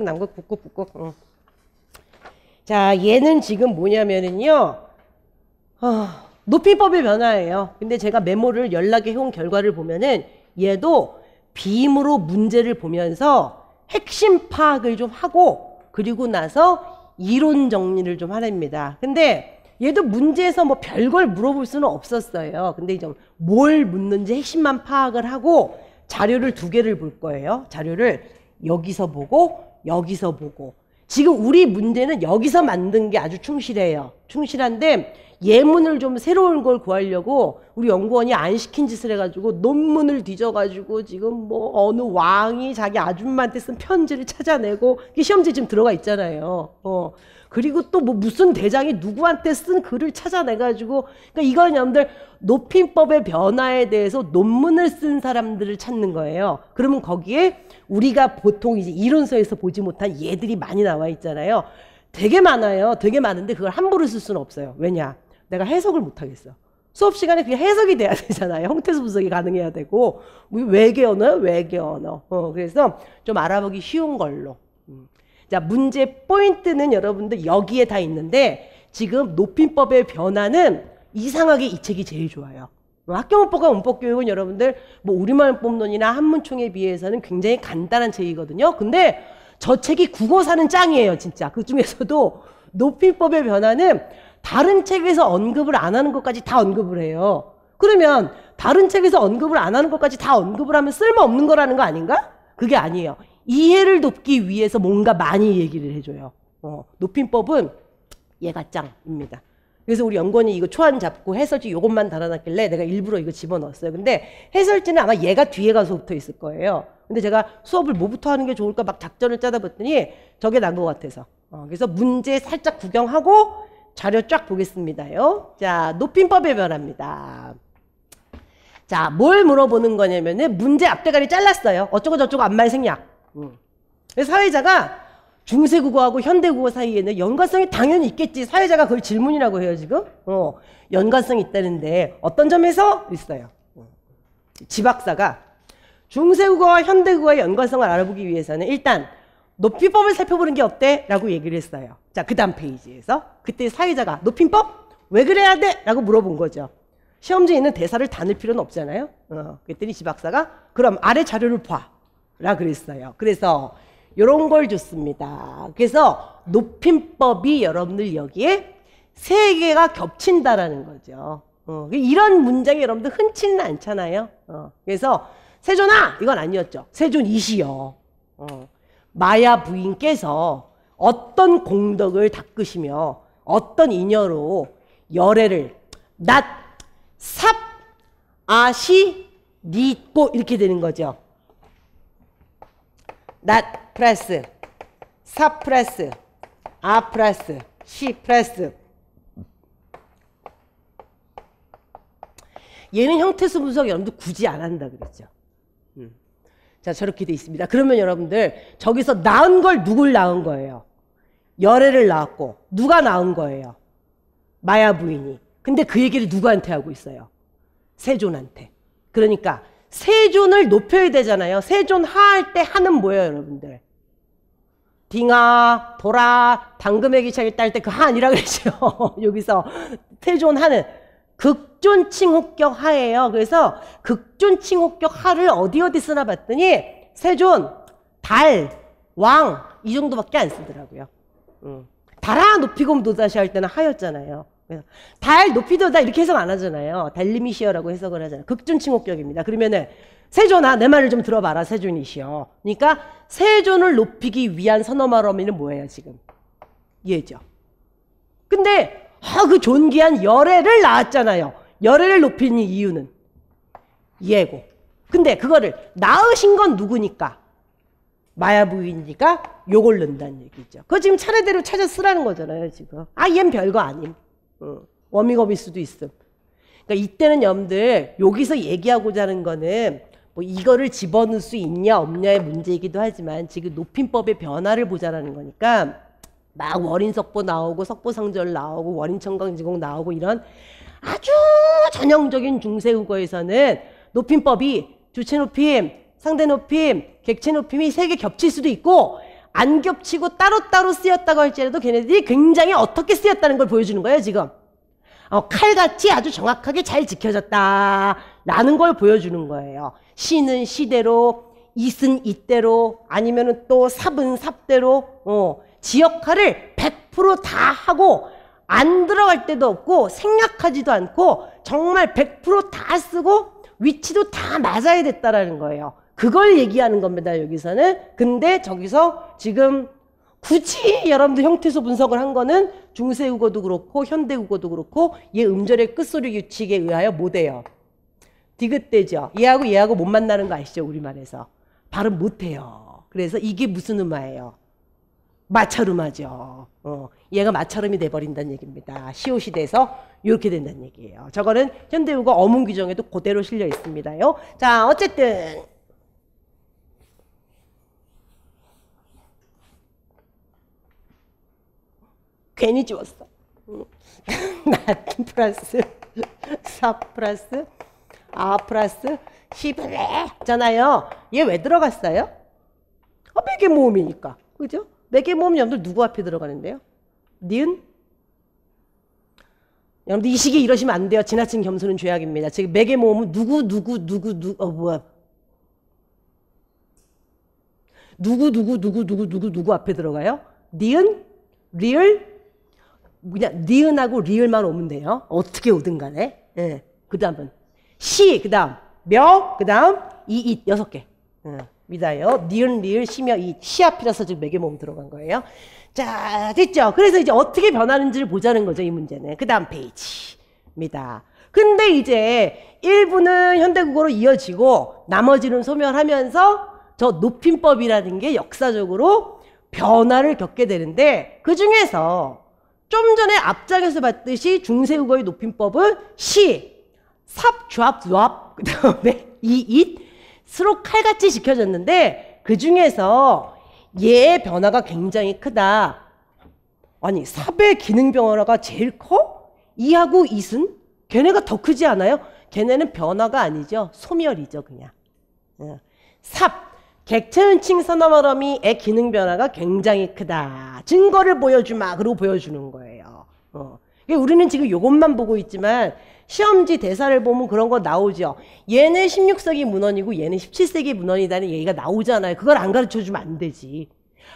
남극 북극. 자 얘는 지금 뭐냐면은요. 높임법의 변화예요. 근데 제가 메모를 연락에 해온 결과를 보면은 얘도 비임으로 문제를 보면서 핵심 파악을 좀 하고 그리고 나서 이론 정리를 좀 하랍니다. 근데 얘도 문제에서 뭐 별걸 물어볼 수는 없었어요. 근데 이제 뭘 묻는지 핵심만 파악을 하고 자료를 2개를 볼 거예요. 자료를 여기서 보고 여기서 보고. 지금 우리 문제는 여기서 만든 게 아주 충실해요. 충실한데 예문을 좀 새로운 걸 구하려고 우리 연구원이 안 시킨 짓을 해가지고 논문을 뒤져가지고 지금 뭐 어느 왕이 자기 아줌마한테 쓴 편지를 찾아내고 이게 시험지에 지금 들어가 있잖아요. 그리고 또 뭐 무슨 대장이 누구한테 쓴 글을 찾아내가지고 그러니까 이건 여러분들 높임법의 변화에 대해서 논문을 쓴 사람들을 찾는 거예요. 그러면 거기에 우리가 보통 이제 이론서에서 보지 못한 얘들이 많이 나와 있잖아요. 되게 많아요. 되게 많은데 그걸 함부로 쓸 수는 없어요. 왜냐? 내가 해석을 못하겠어. 수업 시간에 그게 해석이 돼야 되잖아요. 형태수 분석이 가능해야 되고 외계 언어요? 외계 언어. 그래서 좀 알아보기 쉬운 걸로. 자, 문제 포인트는 여러분들 여기에 다 있는데 지금 높임법의 변화는 이상하게 이 책이 제일 좋아요. 학교문법과 문법교육은 여러분들 뭐 우리말 문법론이나 한문총에 비해서는 굉장히 간단한 책이거든요. 근데 저 책이 국어사는 짱이에요, 진짜. 그 중에서도 높임법의 변화는 다른 책에서 언급을 안 하는 것까지 다 언급을 해요. 그러면 다른 책에서 언급을 안 하는 것까지 다 언급을 하면 쓸모없는 거라는 거 아닌가? 그게 아니에요. 이해를 돕기 위해서 뭔가 많이 얘기를 해줘요. 높임법은 얘가 짱입니다. 그래서 우리 연구원이 이거 초안 잡고 해설지 이것만 달아놨길래 내가 일부러 이거 집어넣었어요. 근데 해설지는 아마 얘가 뒤에 가서 붙어 있을 거예요. 근데 제가 수업을 뭐부터 하는 게 좋을까 막 작전을 짜다 봤더니 저게 난 것 같아서. 그래서 문제 살짝 구경하고 자료 쫙 보겠습니다요. 자, 높임법의 변화입니다. 자, 뭘 물어보는 거냐면은 문제 앞대가리 잘랐어요. 어쩌고 저쩌고 앞말 생략. 그래서 사회자가 중세국어하고 현대국어 사이에는 연관성이 당연히 있겠지. 사회자가 그걸 질문이라고 해요, 지금. 연관성이 있다는데 어떤 점에서 있어요. 지박사가 중세국어와 현대국어의 연관성을 알아보기 위해서는 일단 높임법을 살펴보는 게 어때? 라고 얘기를 했어요. 자, 그 다음 페이지에서 그때 사회자가 높임법? 왜 그래야 돼? 라고 물어본 거죠. 시험지에 있는 대사를 다 넣을 필요는 없잖아요. 그랬더니 지박사가 그럼 아래 자료를 봐. 라 그랬어요. 그래서 요런 걸 줬습니다. 그래서 높임법이 여러분들 여기에 세 개가 겹친다라는 거죠. 이런 문장이 여러분들 흔치는 않잖아요. 그래서 세존아! 이건 아니었죠. 세존이시여. 마야 부인께서 어떤 공덕을 닦으시며 어떤 인여로 열애를 낫, 삽, 아시, 니꼬 이렇게 되는 거죠. 낫 플러스 삽 플러스 아 플러스 시 플러스 얘는 형태수 분석 여러분들 굳이 안 한다 그랬죠. 자, 저렇게 돼 있습니다. 그러면 여러분들 저기서 낳은 걸 누굴 낳은 거예요? 열애를 낳았고 누가 낳은 거예요? 마야 부인이. 근데 그 얘기를 누구한테 하고 있어요? 세존한테. 그러니까 세존을 높여야 되잖아요. 세존 하할 때 하는 뭐예요, 여러분들? 딩아, 돌아, 당금의 기차에 딸 때 그 하 아니라 그랬죠. 여기서 세존 하는 극존칭호격 하예요. 그래서 극존칭호격 하를 어디 쓰나 봤더니 세존, 달, 왕 이 정도밖에 안 쓰더라고요. 달아 높이고 노다시 할 때는 하였잖아요. 그래서 달 높이도다 이렇게 해석 안 하잖아요. 달님이시여라고 해석을 하잖아요. 극존칭호격입니다. 그러면은 세존아 내 말을 좀 들어봐라. 세존이시여. 그러니까 세존을 높이기 위한 선어말어미는 뭐예요 지금? 얘죠. 근데 그 존귀한 열애를 낳았잖아요. 열애를 높이는 이유는 얘고. 근데 그거를 낳으신 건 누구니까? 마야 부인이니까 요걸 넣는다는 얘기죠. 그거 지금 차례대로 찾아 쓰라는 거잖아요 지금. 얜 별거 아님. 워밍업일 수도 있음. 그러니까 이때는 여러분들 여기서 얘기하고자 하는 거는 뭐 이거를 집어넣을 수 있냐 없냐의 문제이기도 하지만 지금 높임법의 변화를 보자라는 거니까 막 월인석보 나오고 석보상절 나오고 월인청강지공 나오고 이런 아주 전형적인 중세국어에서는 높임법이 주체높임, 상대높임, 객체높임이 세 개 겹칠 수도 있고 안 겹치고 따로따로 쓰였다고 할지라도 걔네들이 굉장히 어떻게 쓰였다는 걸 보여주는 거예요 지금. 칼같이 아주 정확하게 잘 지켜졌다라는 걸 보여주는 거예요. 시는 시대로, 이은 이대로, 아니면은 또 삽은 삽대로, 지역화를 100% 다 하고 안 들어갈 때도 없고 생략하지도 않고 정말 100% 다 쓰고 위치도 다 맞아야 됐다라는 거예요. 그걸 얘기하는 겁니다 여기서는. 근데 저기서 지금 굳이 여러분들 형태소 분석을 한 거는 중세국어도 그렇고 현대국어도 그렇고 얘 음절의 끝소리 규칙에 의하여 못 해요. 디귿대죠. 얘하고 못 만나는 거 아시죠? 우리말에서. 발음 못 해요. 그래서 이게 무슨 음화예요? 마찰음화죠. 얘가 마찰음이 돼버린다는 얘기입니다. 시오시대에서 이렇게 된다는 얘기예요. 저거는 현대국어 어문 규정에도 그대로 실려 있습니다요. 자, 어쨌든 괜히 지웠어. 낫 플러스 사 플러스 아 플러스 시브레잖아요. 얘 왜 들어갔어요? 매개 모음이니까. 그죠? 매개 모음 여러분들 누구 앞에 들어가는데요? 니은? 여러분들 이 시기에 이러시면 안 돼요. 지나친 겸손은 죄악입니다. 지금 매개 모음은 누구 뭐야? 누구 앞에 들어가요? 니은, 리을, 그냥 니은하고 리을만 오면 돼요. 어떻게 오든 간에. 예. 그 다음은 시, 그 다음 며, 그 다음 이잇 6개. 미다요. 니은, 리을, 시며, 이잇. 시 앞이라서 지금 매개 모음 들어간 거예요. 자, 됐죠? 그래서 이제 어떻게 변하는지를 보자는 거죠, 이 문제는. 그 다음 페이지입니다. 근데 이제 1부는 현대국어로 이어지고 나머지는 소멸하면서 저 높임법이라는 게 역사적으로 변화를 겪게 되는데 그 중에서 좀 전에 앞장에서 봤듯이 중세국어의 높임법은 시, 삽, 좌, 왑, 그 다음에 이잇으로 칼같이 지켜졌는데 그 중에서 얘의 변화가 굉장히 크다. 아니 삽의 기능 변화가 제일 커? 이하고 이순? 걔네가 더 크지 않아요? 걔네는 변화가 아니죠. 소멸이죠 그냥. 삽, 객체은칭 선어머러미의 기능 변화가 굉장히 크다. 증거를 보여주마. 그러고 보여주는 거예요. 우리는 지금 이것만 보고 있지만 시험지 대사를 보면 그런 거 나오죠. 얘는 16세기 문헌이고 얘는 17세기 문헌이라는 얘기가 나오잖아요. 그걸 안 가르쳐주면 안 되지.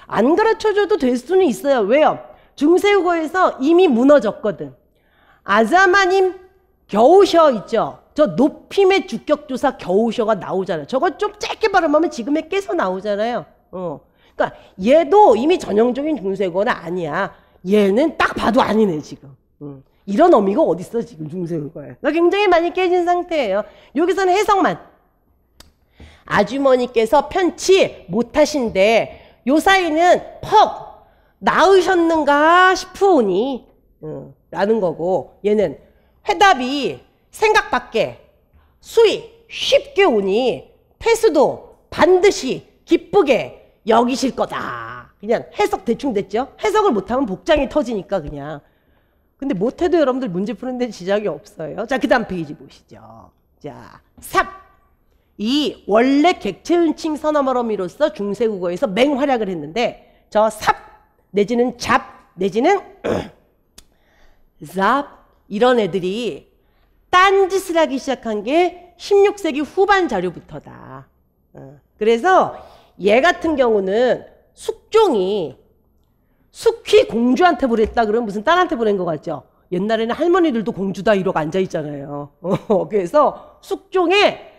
안 가르쳐줘도 될 수는 있어요. 왜요? 중세국어에서 이미 무너졌거든. 아자마님 겨우셔 있죠. 저 높임의 주격조사 겨우셔가 나오잖아요. 저거 좀 짧게 발음하면 지금의 깨서 나오잖아요. 그러니까 얘도 이미 전형적인 중세국어는 아니야. 얘는 딱 봐도 아니네 지금. 이런 어미가 어딨어 지금 중세국어에. 굉장히 많이 깨진 상태예요. 여기서는 해석만. 아주머니께서 편치 못하신데 요 사이는 퍽 나으셨는가 싶으오니 라는 거고, 얘는 회답이 생각 밖에 수이 쉽게 오니 패수도 반드시 기쁘게 여기실 거다. 그냥 해석 대충 됐죠? 해석을 못하면 복장이 터지니까 그냥. 근데 못해도 여러분들 문제 푸는데 지장이 없어요. 자, 그 다음 페이지 보시죠. 자, 삽. 이 원래 객체은칭 선어머러미로서 중세국어에서 맹활약을 했는데 저 삽 내지는 잡 내지는 잡 이런 애들이 딴짓을 하기 시작한 게 16세기 후반 자료부터다. 그래서 얘 같은 경우는 숙종이 숙희 공주한테 보냈다 그러면 무슨 딸한테 보낸 것 같죠? 옛날에는 할머니들도 공주다 이러고 앉아있잖아요. 그래서 숙종의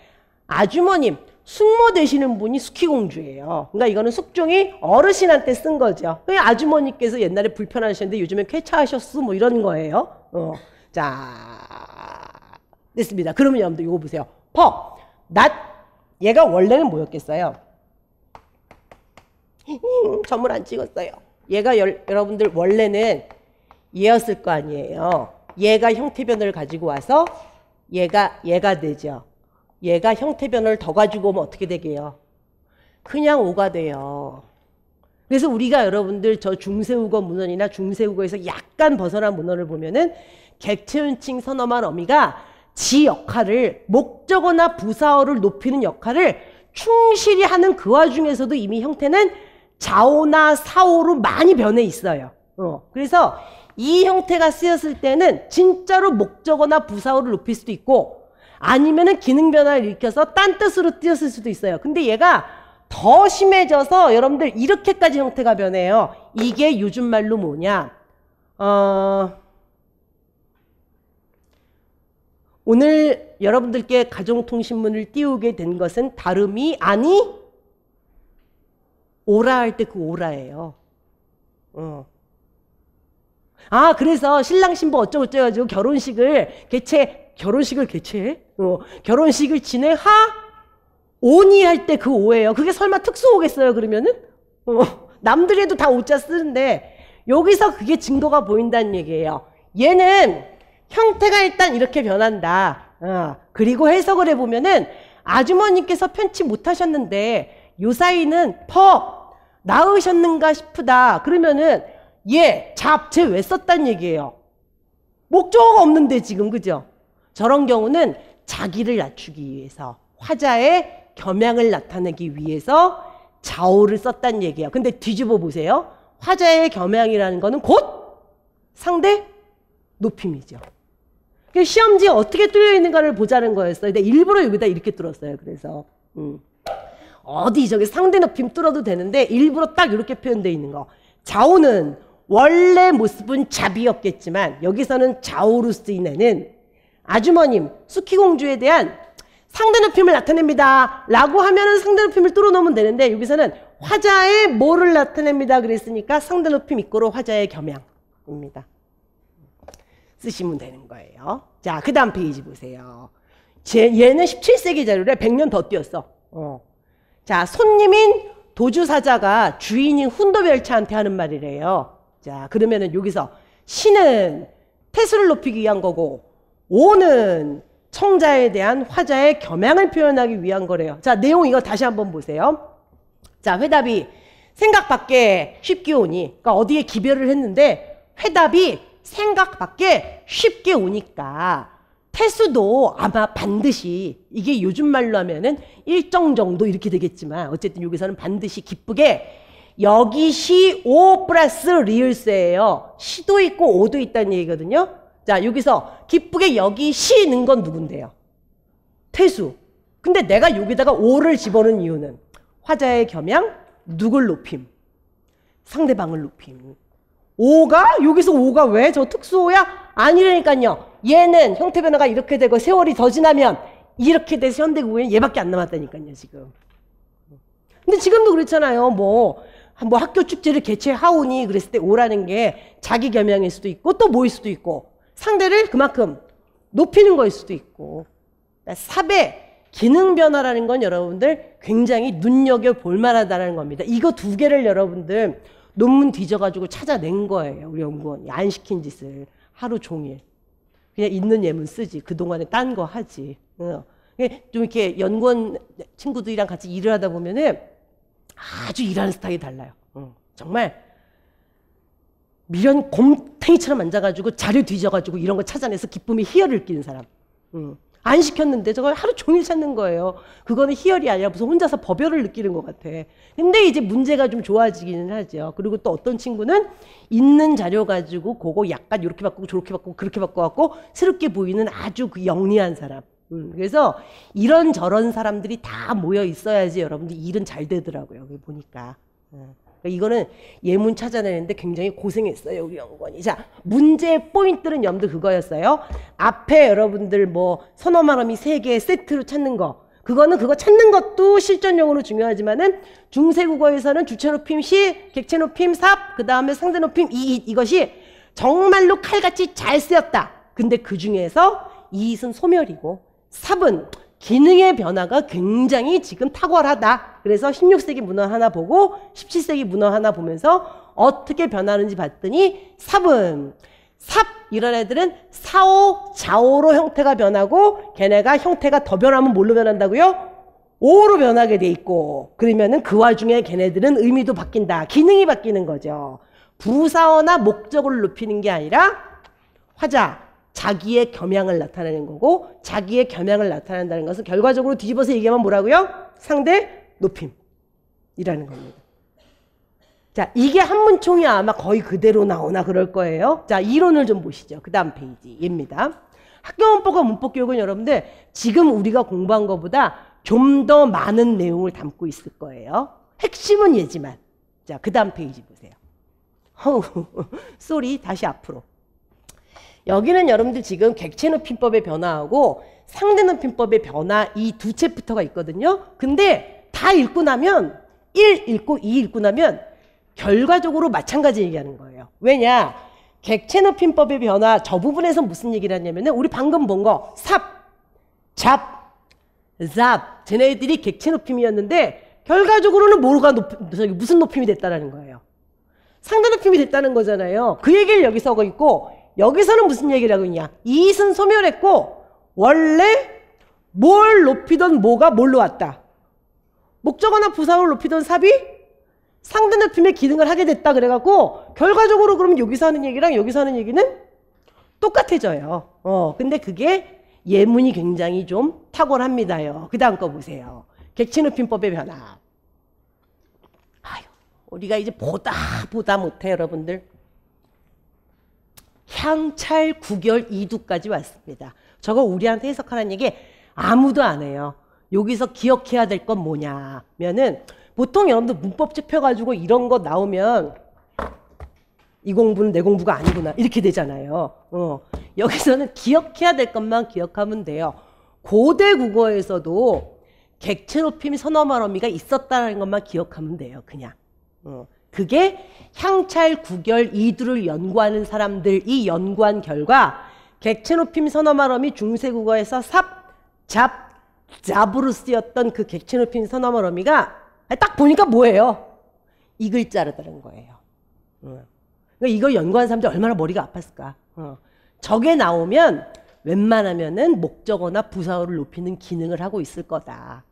아주머님, 숙모 되시는 분이 숙희 공주예요. 그러니까 이거는 숙종이 어르신한테 쓴 거죠. 아주머니께서 옛날에 불편하셨는데 요즘에 쾌차하셨어 뭐 이런 거예요. 자, 됐습니다. 그러면 여러분들 이거 보세요. 퍽, 낫, 얘가 원래는 뭐였겠어요? 점을 안 찍었어요. 얘가 여러분들 원래는 얘였을 거 아니에요. 얘가 형태변을 가지고 와서 얘가 되죠. 얘가 형태변을 더 가지고 오면 어떻게 되게요? 그냥 오가 돼요. 그래서 우리가 여러분들 저 중세국어 문헌이나 중세국어에서 약간 벗어난 문헌을 보면은 객체은칭 선어만 어미가 지 역할을 목적어나 부사어를 높이는 역할을 충실히 하는 그 와중에서도 이미 형태는 자오나 사오로 많이 변해 있어요. 그래서 이 형태가 쓰였을 때는 진짜로 목적어나 부사어를 높일 수도 있고 아니면은 기능 변화를 일으켜서 딴 뜻으로 띄었을 수도 있어요. 근데 얘가 더 심해져서 여러분들 이렇게까지 형태가 변해요. 이게 요즘 말로 뭐냐? 오늘 여러분들께 가정통신문을 띄우게 된 것은 다름이 아니 오라 할 때 그 오라예요. 아, 그래서 신랑 신부 어쩌고저쩌고 가지고 결혼식을 개최해? 결혼식을 진행하오니 할 때 그 오예요. 그게 설마 특수오겠어요, 그러면은? 남들이 해도 다 오자 쓰는데, 여기서 그게 증거가 보인다는 얘기예요. 얘는 형태가 일단 이렇게 변한다. 그리고 해석을 해보면은, 아주머니께서 편치 못하셨는데, 요 사이는 퍽 나으셨는가 싶다. 그러면은, 얘, 잡, 쟤 왜 썼단 얘기예요? 목적어가 없는데 지금, 그죠? 저런 경우는 자기를 낮추기 위해서 화자의 겸양을 나타내기 위해서 자오를 썼단 얘기예요. 근데 뒤집어 보세요. 화자의 겸양이라는 거는 곧 상대 높임이죠. 시험지에 어떻게 뚫려 있는가를 보자는 거였어요. 근데 일부러 여기다 이렇게 뚫었어요. 그래서 어디 저기 상대 높임 뚫어도 되는데 일부러 딱 이렇게 표현되어 있는 거. 좌우는 원래 모습은 자비였겠지만 여기서는 좌우로 쓰인 애는 아주머님, 수키공주에 대한 상대 높임을 나타냅니다 라고 하면은 상대 높임을 뚫어놓으면 되는데 여기서는 화자의 뭐를 나타냅니다 그랬으니까 상대 높임 이꼬로 화자의 겸양입니다. 쓰시면 되는 거예요. 자, 그 다음 페이지 보세요. 얘는 17세기 자료래. 100년 더 뛰었어. 자, 손님인 도주사자가 주인인 훈도별차한테 하는 말이래요. 자, 그러면은 여기서 시는 태수를 높이기 위한 거고 오는 청자에 대한 화자의 겸양을 표현하기 위한 거래요. 자, 내용 이거 다시 한번 보세요. 자, 회답이 생각 밖에 쉽게 오니, 그러니까 어디에 기별을 했는데 회답이 생각 밖에 쉽게 오니까 태수도 아마 반드시, 이게 요즘 말로 하면은 일정 정도 이렇게 되겠지만 어쨌든 여기서는 반드시 기쁘게 여기 시 오 플러스 리을세예요. 시도 있고 오도 있다는 얘기거든요. 자, 여기서 기쁘게 여기 시 는 건 누군데요? 태수. 근데 내가 여기다가 오를 집어넣은 이유는 화자의 겸양, 누굴 높임? 상대방을 높임. 오가? 여기서 오가 왜? 저 특수오야? 아니라니까요. 얘는 형태 변화가 이렇게 되고 세월이 더 지나면 이렇게 돼서 현대국에는 얘밖에 안 남았다니까요, 지금. 근데 지금도 그렇잖아요. 뭐 학교 축제를 개최하오니 그랬을 때 오라는 게 자기 겸양일 수도 있고 또 뭐일 수도 있고 상대를 그만큼 높이는 거일 수도 있고. 삽의 기능 변화라는 건 여러분들 굉장히 눈여겨볼 만하다는 겁니다. 이거 두 개를 여러분들 논문 뒤져가지고 찾아낸 거예요. 우리 연구원이 안 시킨 짓을 하루 종일. 그냥 있는 예문 쓰지. 그동안에 딴 거 하지. 좀 이렇게 연구원 친구들이랑 같이 일을 하다 보면은 아주 일하는 스타일이 달라요. 정말 미련 곰탱이처럼 앉아가지고 자료 뒤져가지고 이런 거 찾아내서 기쁨의 희열을 느끼는 사람. 안 시켰는데 저걸 하루 종일 찾는 거예요. 그거는 희열이 아니라 무슨 혼자서 법열을 느끼는 것 같아. 근데 이제 문제가 좀 좋아지기는 하죠. 그리고 또 어떤 친구는 있는 자료 가지고 그거 약간 이렇게 바꾸고 저렇게 바꾸고 그렇게 바꿔갖고 새롭게 보이는 아주 그 영리한 사람. 그래서 이런 저런 사람들이 다 모여 있어야지 여러분들 일은 잘 되더라고요. 여기 보니까. 그러니까 이거는 예문 찾아내는데 굉장히 고생했어요, 우리 연구원이. 자, 문제의 포인트는 여러분들 그거였어요. 앞에 여러분들 뭐 서너 말음이 3개 세트로 찾는 거. 그거는 그거 찾는 것도 실전용으로 중요하지만은 중세국어에서는 주체 높임 시, 객체 높임 삽, 그 다음에 상대 높임 이것이 정말로 칼같이 잘 쓰였다. 근데 그 중에서 이잇은 소멸이고 삽은 기능의 변화가 굉장히 지금 탁월하다. 그래서 16세기 문헌 하나 보고 17세기 문헌 하나 보면서 어떻게 변하는지 봤더니 삽은 이런 애들은 사오, 좌오로 형태가 변하고 걔네가 형태가 더 변하면 뭘로 변한다고요? 오로 변하게 돼 있고 그러면은 그 와중에 걔네들은 의미도 바뀐다. 기능이 바뀌는 거죠. 부사어나 목적을 높이는 게 아니라 화자, 자기의 겸양을 나타내는 거고 자기의 겸양을 나타낸다는 것은 결과적으로 뒤집어서 얘기하면 뭐라고요? 상대 높임이라는 겁니다. 자, 이게 한문총이 아마 거의 그대로 나오나 그럴 거예요. 자, 이론을 좀 보시죠. 그 다음 페이지 얘입니다. 학교문법과 문법교육은 여러분들 지금 우리가 공부한 것보다 좀 더 많은 내용을 담고 있을 거예요. 핵심은 얘지만. 자, 그 다음 페이지 보세요. 쏘리 다시 앞으로. 여기는 여러분들 지금 객체 높임법의 변화하고 상대 높임법의 변화 이 두 챕터가 있거든요. 근데 다 읽고 나면 1 읽고 2 읽고 나면 결과적으로 마찬가지 얘기하는 거예요. 왜냐? 객체 높임법의 변화 저 부분에서 무슨 얘기를 하냐면은 우리 방금 본 거 삽, 잡, 잡 쟤네들이 객체 높임이었는데 결과적으로는 뭐가 무슨 높임이 됐다는 거예요. 상대 높임이 됐다는 거잖아요. 그 얘기를 여기서 하고 있고 여기서는 무슨 얘기를 하고 있냐? 이잇은 소멸했고 원래 뭘 높이던 뭐가 뭘로 왔다. 목적어나 부사어를 높이던 삽이 상대 높임의 기능을 하게 됐다 그래갖고 결과적으로 그러면 여기서 하는 얘기랑 여기서 하는 얘기는 똑같아져요. 근데 그게 예문이 굉장히 좀 탁월합니다요. 그 다음 거 보세요. 객체 높임법의 변화. 아유, 우리가 이제 보다 못해 여러분들. 향찰, 구결, 이두까지 왔습니다. 저거 우리한테 해석하라는 얘기 아무도 안 해요. 여기서 기억해야 될 건 뭐냐면은 보통 여러분들 문법집 펴가지고 이런 거 나오면 이 공부는 내 공부가 아니구나 이렇게 되잖아요. 여기서는 기억해야 될 것만 기억하면 돼요. 고대 국어에서도 객체 높임 선어 말어미가 있었다는 것만 기억하면 돼요. 그냥. 그게 향찰, 구결, 이두를 연구하는 사람들이 연구한 결과 객체 높임 선어 말어미 중세 국어에서 삽, 잡, 잡으로 쓰였던 그 객체 높임 선어 말어미가 딱 보니까 뭐예요? 이 글자라는 거예요. 그러니까 이걸 연구한 사람들이 얼마나 머리가 아팠을까. 저게 나오면 웬만하면은 목적어나 부사어를 높이는 기능을 하고 있을 거다.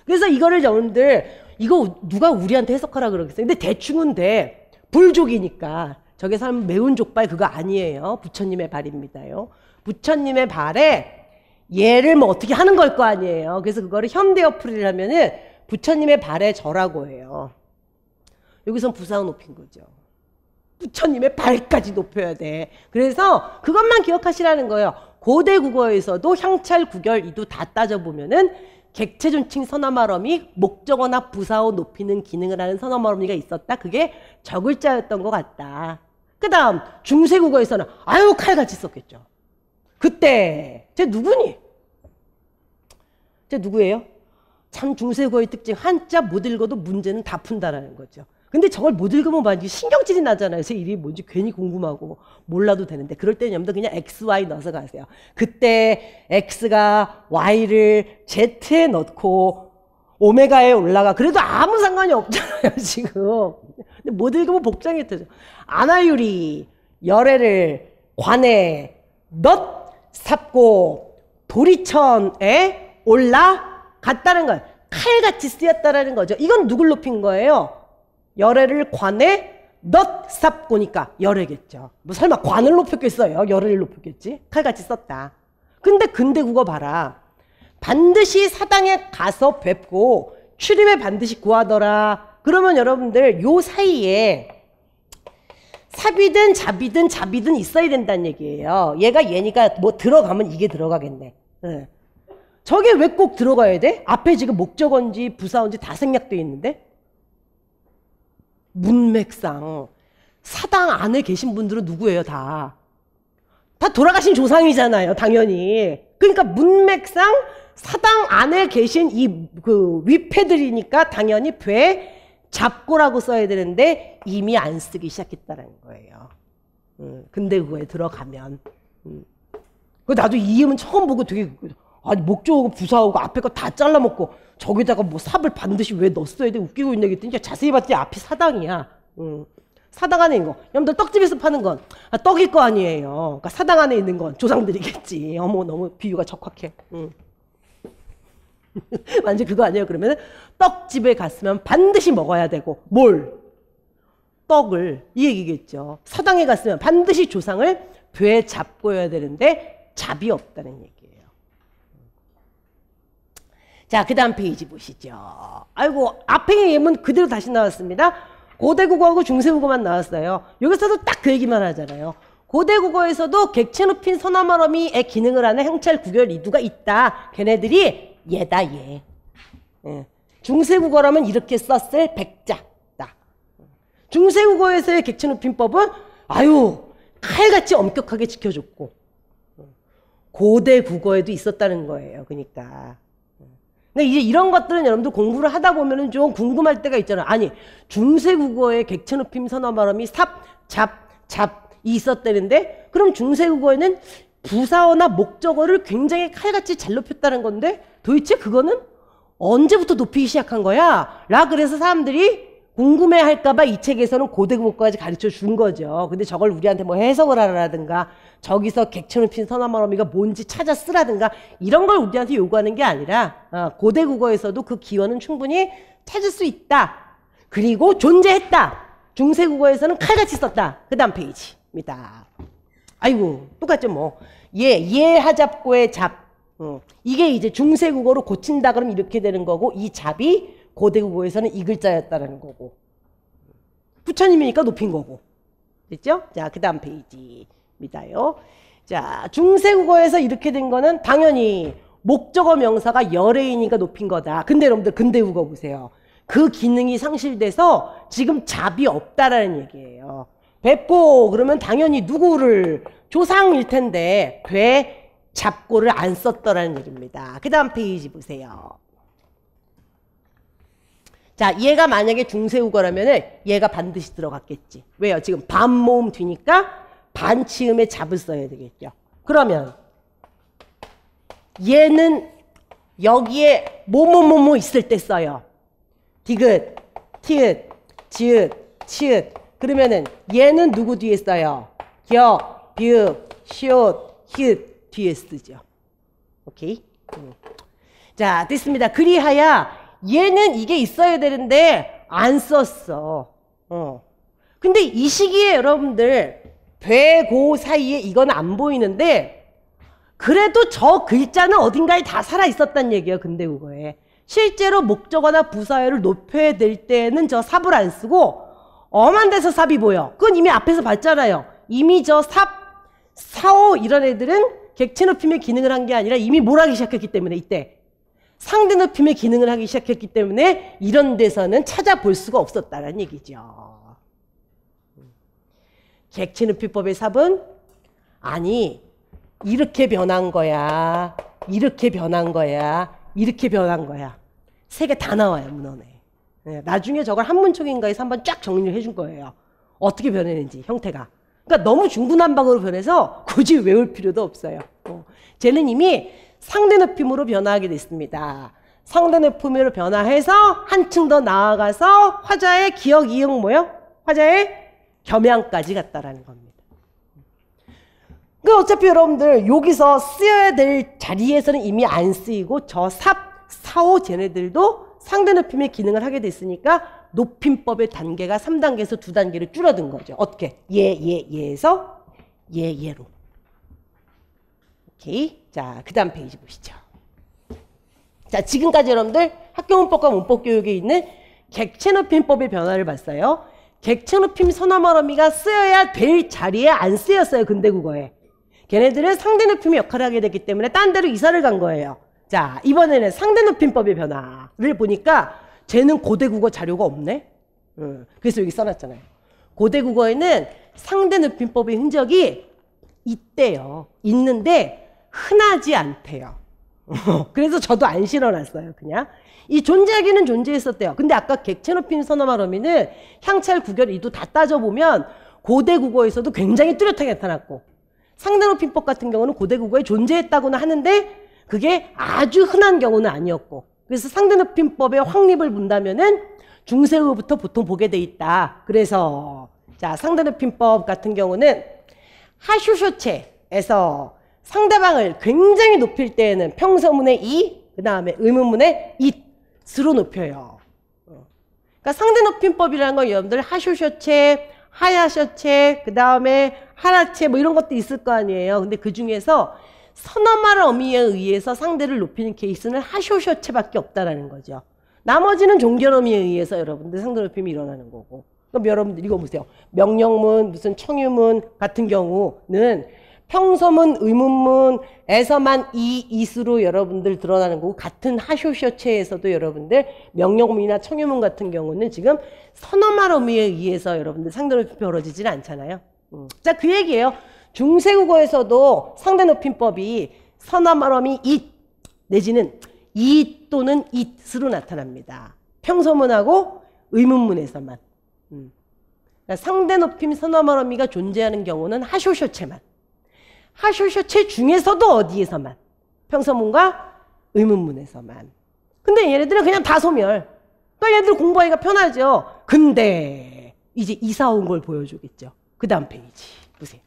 그래서 이거를 여러분들 이거 누가 우리한테 해석하라 그러겠어요. 근데 대충은 돼. 불족이니까. 저게 사람 매운 족발 그거 아니에요. 부처님의 발입니다요. 부처님의 발에 얘를 뭐 어떻게 하는 걸 거 아니에요. 그래서 그거를 현대어풀이를 하면은 부처님의 발에 절하고 해요. 여기선 부사어 높인 거죠. 부처님의 발까지 높여야 돼. 그래서 그것만 기억하시라는 거예요. 고대 국어에서도 향찰, 구결, 이두 다 따져보면은 객체 존칭 선어 말어미, 목적어나 부사어 높이는 기능을 하는 선어 말어미가 있었다. 그게 저글자였던 것 같다. 그 다음 중세 국어에서는 아유 칼같이 썼겠죠. 그때 쟤 누구니? 쟤 누구예요? 참 중세 국어의 특징 한자 못 읽어도 문제는 다 푼다라는 거죠. 근데 저걸 못 읽으면 막 신경질이 나잖아요. 제 이름이 뭔지 괜히 궁금하고 몰라도 되는데 그럴 때는 여러분들 그냥 X, Y 넣어서 가세요. 그때 X가 Y를 Z에 넣고 오메가에 올라가. 그래도 아무 상관이 없잖아요. 지금. 근데 못 읽으면 복장이 되죠. 아나유리, 열애를 관에 넛 삽고 도리천에 올라갔다는 거예요. 칼같이 쓰였다라는 거죠. 이건 누굴 높인 거예요? 열애를 관에 넛 삽고니까 열애겠죠. 뭐 설마 관을 높였겠어요? 열애를 높였겠지? 칼같이 썼다. 근데 근대 국어 봐라. 반드시 사당에 가서 뵙고 출입에 반드시 구하더라. 그러면 여러분들 요 사이에 삽이든 잡이든 잡이든 있어야 된다는 얘기예요. 얘가 얘니까 뭐 들어가면 이게 들어가겠네. 네. 저게 왜 꼭 들어가야 돼? 앞에 지금 목적어인지 부사어인지 다 생략되어 있는데? 문맥상 사당 안에 계신 분들은 누구예요? 다 돌아가신 조상이잖아요. 당연히. 그러니까 문맥상 사당 안에 계신 이 그 위패들이니까 당연히 배 잡고라고 써야 되는데 이미 안 쓰기 시작했다는 거예요. 근데 그거에 들어가면 그 나도 이 이음은 처음 보고 되게 아니 목적어고 부사어고 앞에 거 다 잘라먹고 저기다가 뭐 삽을 반드시 왜 넣었어야 돼 웃기고 있네 그랬더니 자세히 봤더니 앞이 사당이야. 사당 안에 있는 거. 여러분들 떡집에서 파는 건 떡일 거 아니에요. 그러니까 사당 안에 있는 건 조상들이겠지. 어머 너무 비유가 적확해. 완전 그거 아니에요. 그러면 떡집에 갔으면 반드시 먹어야 되고 뭘? 떡을 이 얘기겠죠. 사당에 갔으면 반드시 조상을 배 잡고 해야 되는데 잡이 없다는 얘기예요. 자, 그 다음 페이지 보시죠. 아이고, 앞에 예문 그대로 다시 나왔습니다. 고대 국어하고 중세 국어만 나왔어요. 여기서도 딱 그 얘기만 하잖아요. 고대 국어에서도 객체 높인 선어 말어미의 기능을 하는 향찰, 구결, 이두가 있다. 걔네들이 얘다, 얘. 중세 국어라면 이렇게 썼을 백자다. 중세 국어에서의 객체 높임법은 아유, 칼같이 엄격하게 지켜줬고 고대 국어에도 있었다는 거예요. 그러니까. 근데 이제 이런 것들은 여러분들 공부를 하다 보면은 좀 궁금할 때가 있잖아요. 아니, 중세 국어에 객체 높임 선어 말음이 삽, 잡, 잡이 있었다는데 그럼 중세 국어에는 부사어나 목적어를 굉장히 칼같이 잘 높였다는 건데 도대체 그거는 언제부터 높이기 시작한 거야? 라 그래서 사람들이 궁금해할까봐 이 책에서는 고대 국어까지 가르쳐 준 거죠. 근데 저걸 우리한테 뭐 해석을 하라든가 저기서 객체 높인 선어 말어미가 뭔지 찾아 쓰라든가 이런 걸 우리한테 요구하는 게 아니라 고대 국어에서도 그 기원은 충분히 찾을 수 있다. 그리고 존재했다. 중세 국어에서는 칼같이 썼다. 그 다음 페이지입니다. 아이고 똑같죠 뭐. 예 하잡고의 잡. 이게 이제 중세 국어로 고친다 그러면 이렇게 되는 거고 이 잡이 고대 국어에서는 이 글자였다라는 거고 부처님이니까 높인 거고 됐죠? 자, 그 다음 페이지입니다요. 자, 중세 국어에서 이렇게 된 거는 당연히 목적어 명사가 열애인이니까 높인 거다. 근데 여러분들 근대국어 보세요. 그 기능이 상실돼서 지금 잡이 없다라는 얘기예요. 뵙고 그러면 당연히 누구를 조상일 텐데 돼 잡고를 안 썼더라는 얘기입니다. 그 다음 페이지 보세요. 자, 얘가 만약에 중세국어라면 얘가 반드시 들어갔겠지. 왜요? 지금 반모음 뒤니까 반치음에 잡을 써야 되겠죠. 그러면 얘는 여기에 뭐뭐뭐뭐 있을 때 써요. 디귿, 티읕, 지읒, 치읒. 그러면은 얘는 누구 뒤에 써요? 격, 비읍, 시옷, 히읗 뒤에 쓰죠. 오케이? 자, 됐습니다. 그리하여 얘는 이게 있어야 되는데 안 썼어. 근데 이 시기에 여러분들 돼, 고 사이에 이건 안 보이는데 그래도 저 글자는 어딘가에 다 살아있었단 얘기예요. 근대국어에. 실제로 목적어나 부사어를 높여야 될 때는 저 삽을 안 쓰고 엄한 데서 삽이 보여. 그건 이미 앞에서 봤잖아요. 이미 저 삽, 사오 이런 애들은 객체 높임의 기능을 한 게 아니라 이미 뭘 하기 시작했기 때문에 이때 상대 높임의 기능을 하기 시작했기 때문에 이런 데서는 찾아볼 수가 없었다는 얘기죠. 객체 높이법의 삽은 아니 이렇게 변한 거야. 이렇게 변한 거야. 이렇게 변한 거야. 세 개 다 나와요. 문헌에. 네, 나중에 저걸 한문총인가에서 한번 쫙 정리를 해줄 거예요. 어떻게 변했는지 형태가. 그러니까 너무 중구난방으로 변해서 굳이 외울 필요도 없어요. 쟤는 이미 상대 높임으로 변화하게 됐습니다. 상대 높임으로 변화해서 한층 더 나아가서 화자의 기억, 이응 뭐요? 화자의 겸양까지 갔다라는 겁니다. 그 어차피 여러분들 여기서 쓰여야 될 자리에서는 이미 안 쓰이고 저 삽, 사오 쟤네들도 상대 높임의 기능을 하게 됐으니까 높임법의 단계가 3단계에서 2단계로 줄어든 거죠. 어떻게? 얘에서 얘로. 오케이. 자, 그 다음 페이지 보시죠. 자, 지금까지 여러분들 학교문법과 문법교육에 있는 객체 높임법의 변화를 봤어요. 객체 높임 선어말어미가 쓰여야 될 자리에 안 쓰였어요. 근대국어에. 걔네들은 상대 높임의 역할을 하게 됐기 때문에 딴 데로 이사를 간 거예요. 자, 이번에는 상대 높임법의 변화를 보니까 쟤는 고대국어 자료가 없네. 그래서 여기 써놨잖아요. 고대국어에는 상대 높임법의 흔적이 있대요. 있는데 흔하지 않대요. 그래서 저도 안 실어놨어요. 그냥 이 존재하기는 존재했었대요. 근데 아까 객체 높임 선어말어미는 향찰 구별 이도 다 따져보면 고대국어에서도 굉장히 뚜렷하게 나타났고 상대 높임법 같은 경우는 고대국어에 존재했다고는 하는데 그게 아주 흔한 경우는 아니었고 그래서 상대 높임법의 확립을 본다면은 중세후부터 보통 보게 돼 있다. 그래서 자, 상대 높임법 같은 경우는 하슈쇼체에서 상대방을 굉장히 높일 때에는 평서문의 이, 그 다음에 의문문의 it으로 높여요. 그러니까 상대 높임법이라는 건 여러분들 하슈쇼체, 하야쇼체, 그 다음에 하라체 뭐 이런 것도 있을 거 아니에요. 근데 그 중에서 선어말 어미에 의해서 상대를 높이는 케이스는 하쇼쇼체밖에 없다라는 거죠. 나머지는 종결 어미에 의해서 여러분들 상대 높임이 일어나는 거고. 그럼 여러분들 이거 보세요. 명령문, 무슨 청유문 같은 경우는 평서문, 의문문에서만 이수로 여러분들 드러나는 거고 같은 하쇼쇼체에서도 여러분들 명령문이나 청유문 같은 경우는 지금 선어말 어미에 의해서 여러분들 상대 높임이 벌어지지는 않잖아요. 자, 그 얘기예요. 중세국어에서도 상대 높임법이 선어말 어미 it 내지는 it 또는 it으로 나타납니다. 평서문하고 의문문에서만. 그러니까 상대 높임 선어말 어미가 존재하는 경우는 하쇼쇼체만. 하쇼쇼체 중에서도 어디에서만? 평서문과 의문문에서만. 근데 얘네들은 그냥 다 소멸. 그러니까 얘네들 공부하기가 편하죠. 근데 이제 이사 온 걸 보여주겠죠. 그 다음 페이지 보세요.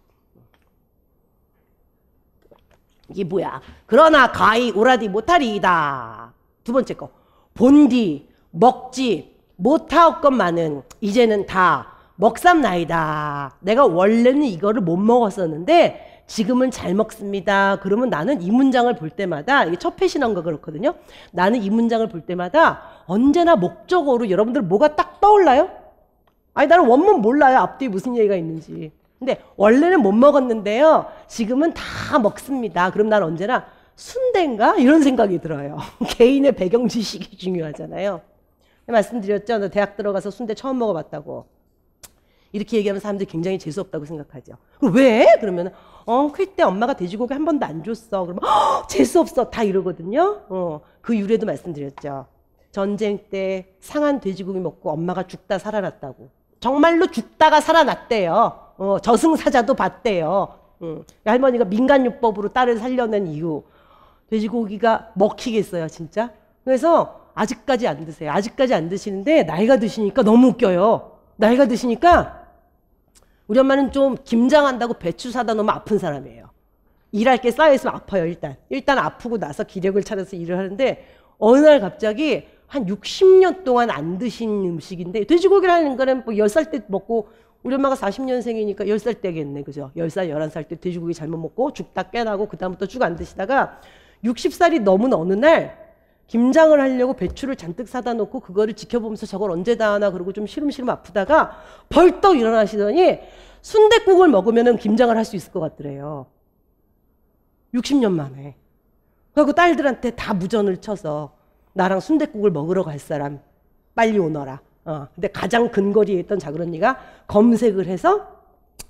이게 뭐야? 그러나 가히 오라디 못하리이다. 두 번째 거. 본디 먹지 못하옵건만은 이제는 다 먹삼나이다. 내가 원래는 이거를 못 먹었었는데 지금은 잘 먹습니다. 그러면 나는 이 문장을 볼 때마다 이게 첫 패시난가 그렇거든요. 나는 이 문장을 볼 때마다 언제나 목적어로 여러분들 뭐가 딱 떠올라요? 아니 나는 원문 몰라요. 앞뒤에 무슨 얘기가 있는지. 근데 원래는 못 먹었는데요. 지금은 다 먹습니다. 그럼 난 언제나 순대인가? 이런 생각이 들어요. 개인의 배경 지식이 중요하잖아요. 말씀드렸죠. 나 대학 들어가서 순대 처음 먹어봤다고. 이렇게 얘기하면 사람들이 굉장히 재수없다고 생각하죠. 왜? 그러면 클 때 엄마가 돼지고기 한 번도 안 줬어. 그러면 재수없어. 다 이러거든요. 그 유래도 말씀드렸죠. 전쟁 때 상한 돼지고기 먹고 엄마가 죽다 살아났다고. 정말로 죽다가 살아났대요. 저승사자도 봤대요. 할머니가 민간요법으로 딸을 살려낸 이유. 돼지고기가 먹히겠어요, 진짜? 그래서 아직까지 안 드세요. 아직까지 안 드시는데 나이가 드시니까 너무 웃겨요. 나이가 드시니까 우리 엄마는 좀 김장한다고 배추 사다 놓으면 아픈 사람이에요. 일할 게 쌓여있으면 아파요, 일단. 일단 아프고 나서 기력을 차려서 일을 하는데 어느 날 갑자기 한 60년 동안 안 드신 음식인데 돼지고기라는 거는 뭐 10살 때 먹고 우리 엄마가 40년생이니까 10살 때겠네. 그죠? 10살, 11살 때 돼지고기 잘못 먹고 죽 다 깨나고 그다음부터 쭉 안 드시다가 60살이 넘은 어느 날 김장을 하려고 배추를 잔뜩 사다 놓고 그거를 지켜보면서 저걸 언제 다 하나 그러고 좀 시름시름 아프다가 벌떡 일어나시더니 순댓국을 먹으면 김장을 할 수 있을 것 같더래요. 60년 만에. 그리고 딸들한테 다 무전을 쳐서 나랑 순댓국을 먹으러 갈 사람 빨리 오너라. 근데 가장 근거리에 있던 작은 언니가 검색을 해서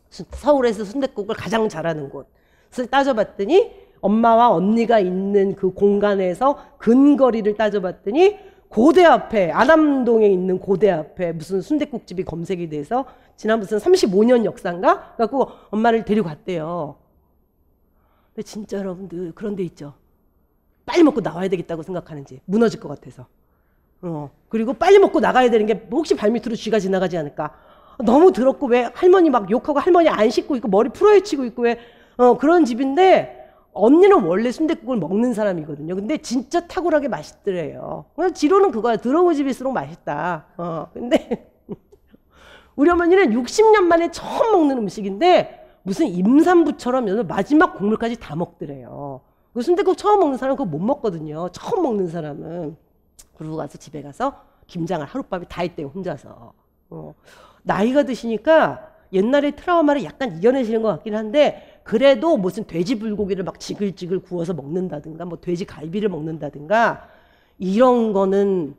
서울에서 순댓국을 가장 잘하는 곳을 따져봤더니 엄마와 언니가 있는 그 공간에서 근거리를 따져봤더니 고대 앞에 안암동에 있는 고대 앞에 무슨 순댓국집이 검색이 돼서 지난 무슨 35년 역사인가? 그래갖고 엄마를 데리고 갔대요. 근데 진짜 여러분들 그런 데 있죠. 빨리 먹고 나와야 되겠다고 생각하는지 무너질 것 같아서. 그리고 빨리 먹고 나가야 되는 게 혹시 발밑으로 쥐가 지나가지 않을까. 너무 더럽고 왜 할머니 막 욕하고 할머니 안 씻고 있고 머리 풀어헤치고 있고 왜 그런 집인데 언니는 원래 순댓국을 먹는 사람이거든요. 근데 진짜 탁월하게 맛있더래요. 지로는 그거야. 더러운 집일수록 맛있다. 근데 우리 어머니는 60년 만에 처음 먹는 음식인데 무슨 임산부처럼 마지막 국물까지 다 먹더래요. 그 순댓국 처음 먹는 사람은 그거 못 먹거든요. 처음 먹는 사람은. 그러고 가서 집에 가서 김장을 하룻밤에 다 했대요. 혼자서. 나이가 드시니까 옛날에 트라우마를 약간 이겨내시는 것 같긴 한데 그래도 무슨 돼지 불고기를 막 지글지글 구워서 먹는다든가 뭐 돼지 갈비를 먹는다든가 이런 거는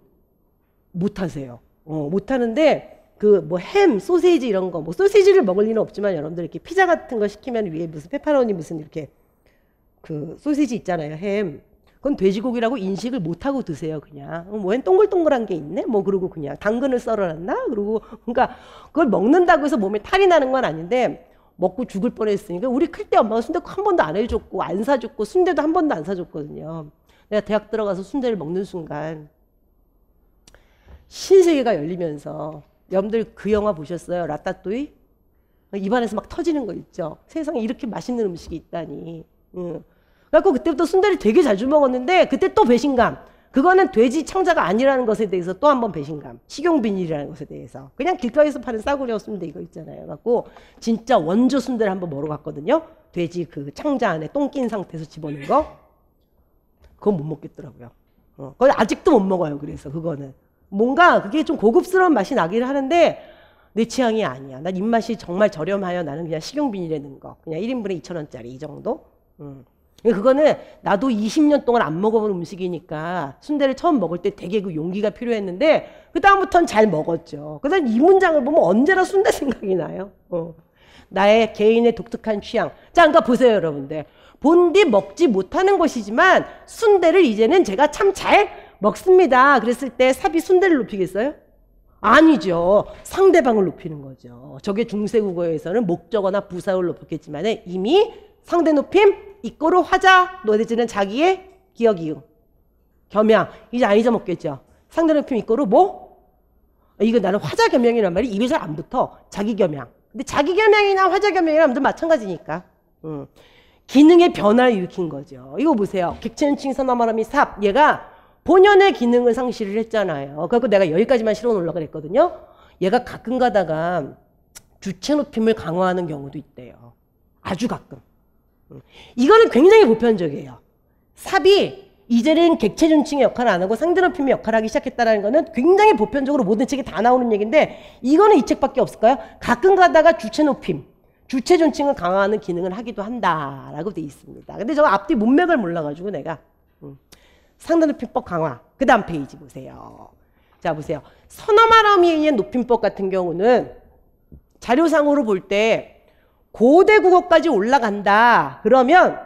못 하세요. 못 하는데 그 뭐 햄, 소세지 이런 거 뭐 소세지를 먹을 리는 없지만 여러분들 이렇게 피자 같은 거 시키면 위에 무슨 페퍼로니 무슨 이렇게 그 소세지 있잖아요. 햄. 그건 돼지고기라고 인식을 못하고 드세요. 그냥 뭐엔 동글동글한 게 있네 뭐 그러고 그냥 당근을 썰어놨나 그러고 그러니까 그걸 먹는다고 해서 몸에 탈이 나는 건 아닌데 먹고 죽을 뻔했으니까 우리 클 때 엄마가 순댓국 한 번도 안 해줬고 안 사줬고 순대도 한 번도 안 사줬거든요. 내가 대학 들어가서 순대를 먹는 순간 신세계가 열리면서 여러분들 그 영화 보셨어요? 라따뚜이? 입안에서 막 터지는 거 있죠. 세상에 이렇게 맛있는 음식이 있다니. 그래갖고 그때부터 순대를 되게 자주 먹었는데 그때 또 배신감. 그거는 돼지 창자가 아니라는 것에 대해서 또 한 번 배신감. 식용비닐이라는 것에 대해서. 그냥 길가에서 파는 싸구려 순대 이거 있잖아요. 그래갖고 진짜 원조 순대를 한번 먹으러 갔거든요. 돼지 그 창자 안에 똥 낀 상태에서 집어넣은 거. 그건 못 먹겠더라고요. 그건 아직도 못 먹어요. 그래서 그거는. 뭔가 그게 좀 고급스러운 맛이 나긴 하는데 내 취향이 아니야. 난 입맛이 정말 저렴하여 나는 그냥 식용비닐에 넣은 거. 그냥 1인분에 2,000원짜리 이 정도. 그거는 나도 20년 동안 안 먹어본 음식이니까 순대를 처음 먹을 때 되게 그 용기가 필요했는데 그 다음부터는 잘 먹었죠. 그다음 이 문장을 보면 언제나 순대 생각이 나요. 나의 개인의 독특한 취향. 자, 그러니까 보세요, 여러분들. 본디 먹지 못하는 것이지만 순대를 이제는 제가 참 잘 먹습니다. 그랬을 때 삽이 순대를 높이겠어요? 아니죠. 상대방을 높이는 거죠. 저게 중세국어에서는 목적어나 부사를 높였겠지만 이미 상대 높임 이꼬로 화자 노래지는 자기의 기억 이응 겸양 이제 안 잊어먹겠죠. 상대 높임 이꼬로 뭐? 이거 나는 화자 겸양이란 말이 입에 잘 안 붙어. 자기 겸양. 근데 자기 겸양이나 화자 겸양이랑 아무튼 마찬가지니까. 기능의 변화를 일으킨 거죠. 이거 보세요. 객체현칭 선어말함이 삽. 얘가 본연의 기능을 상실을 했잖아요. 그래서 내가 여기까지만 실어 놓으려고 그랬거든요. 얘가 가끔 가다가 주체 높임을 강화하는 경우도 있대요. 아주 가끔. 이거는 굉장히 보편적이에요. 삽이 이제는 객체 존칭의 역할을 안 하고 상대 높임의 역할을 하기 시작했다는 거는 굉장히 보편적으로 모든 책에 다 나오는 얘기인데 이거는 이 책밖에 없을까요? 가끔 가다가 주체 높임, 주체 존칭을 강화하는 기능을 하기도 한다라고 돼 있습니다. 근데 저 앞뒤 문맥을 몰라가지고 내가 상대 높임법 강화. 그 다음 페이지 보세요. 자, 보세요. 선어말어미에 의한 높임법 같은 경우는 자료상으로 볼 때 고대 국어까지 올라간다. 그러면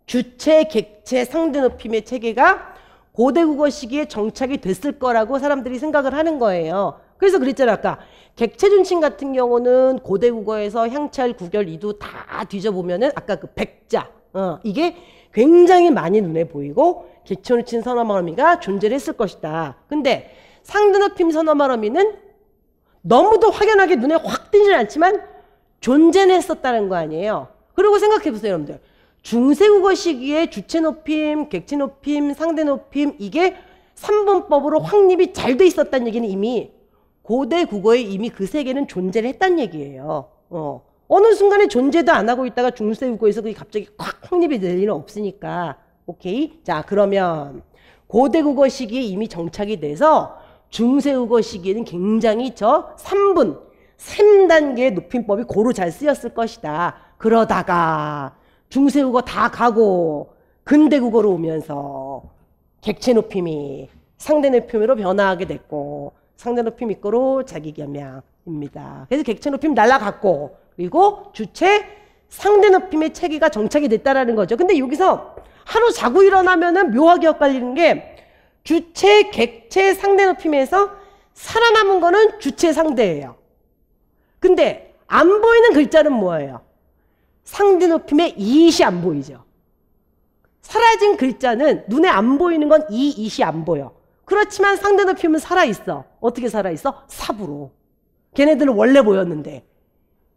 주체, 객체, 상대 높임의 체계가 고대 국어 시기에 정착이 됐을 거라고 사람들이 생각을 하는 거예요. 그래서 그랬잖아, 아까. 객체 존칭 같은 경우는 고대 국어에서 향찰, 구결, 이두 다 뒤져보면은 아까 그 백자, 이게 굉장히 많이 눈에 보이고 객체 존칭 선어말어미가 존재를 했을 것이다. 근데 상대 높임 선어말어미는 너무도 확연하게 눈에 확 띄진 않지만 존재는 했었다는 거 아니에요. 그리고 생각해보세요, 여러분들. 중세국어 시기에 주체 높임, 객체 높임, 상대 높임 이게 3분법으로 확립이 잘 돼 있었다는 얘기는 이미 고대 국어에 이미 그 세계는 존재를 했다는 얘기예요. 어느 순간에 존재도 안 하고 있다가 중세국어에서 그게 갑자기 확 확립이 될 일은 없으니까. 오케이? 자, 그러면 고대 국어 시기에 이미 정착이 돼서 중세국어 시기에는 굉장히 저 3단계의 높임법이 고루 잘 쓰였을 것이다. 그러다가 중세국어 다 가고 근대국어로 오면서 객체 높임이 상대 높임으로 변화하게 됐고 상대 높임 이꼬로 자기겸양입니다. 그래서 객체 높임 날라갔고 그리고 주체 상대 높임의 체계가 정착이 됐다라는 거죠. 근데 여기서 하루 자고 일어나면은 묘하게 엇갈리는 게 주체, 객체, 상대 높임에서 살아남은 거는 주체 상대예요. 근데 안 보이는 글자는 뭐예요? 상대 높임의 이잇이 안 보이죠. 사라진 글자는 눈에 안 보이는 건 이잇이 안 보여. 그렇지만 상대 높임은 살아있어. 어떻게 살아있어? 삽으로. 걔네들은 원래 보였는데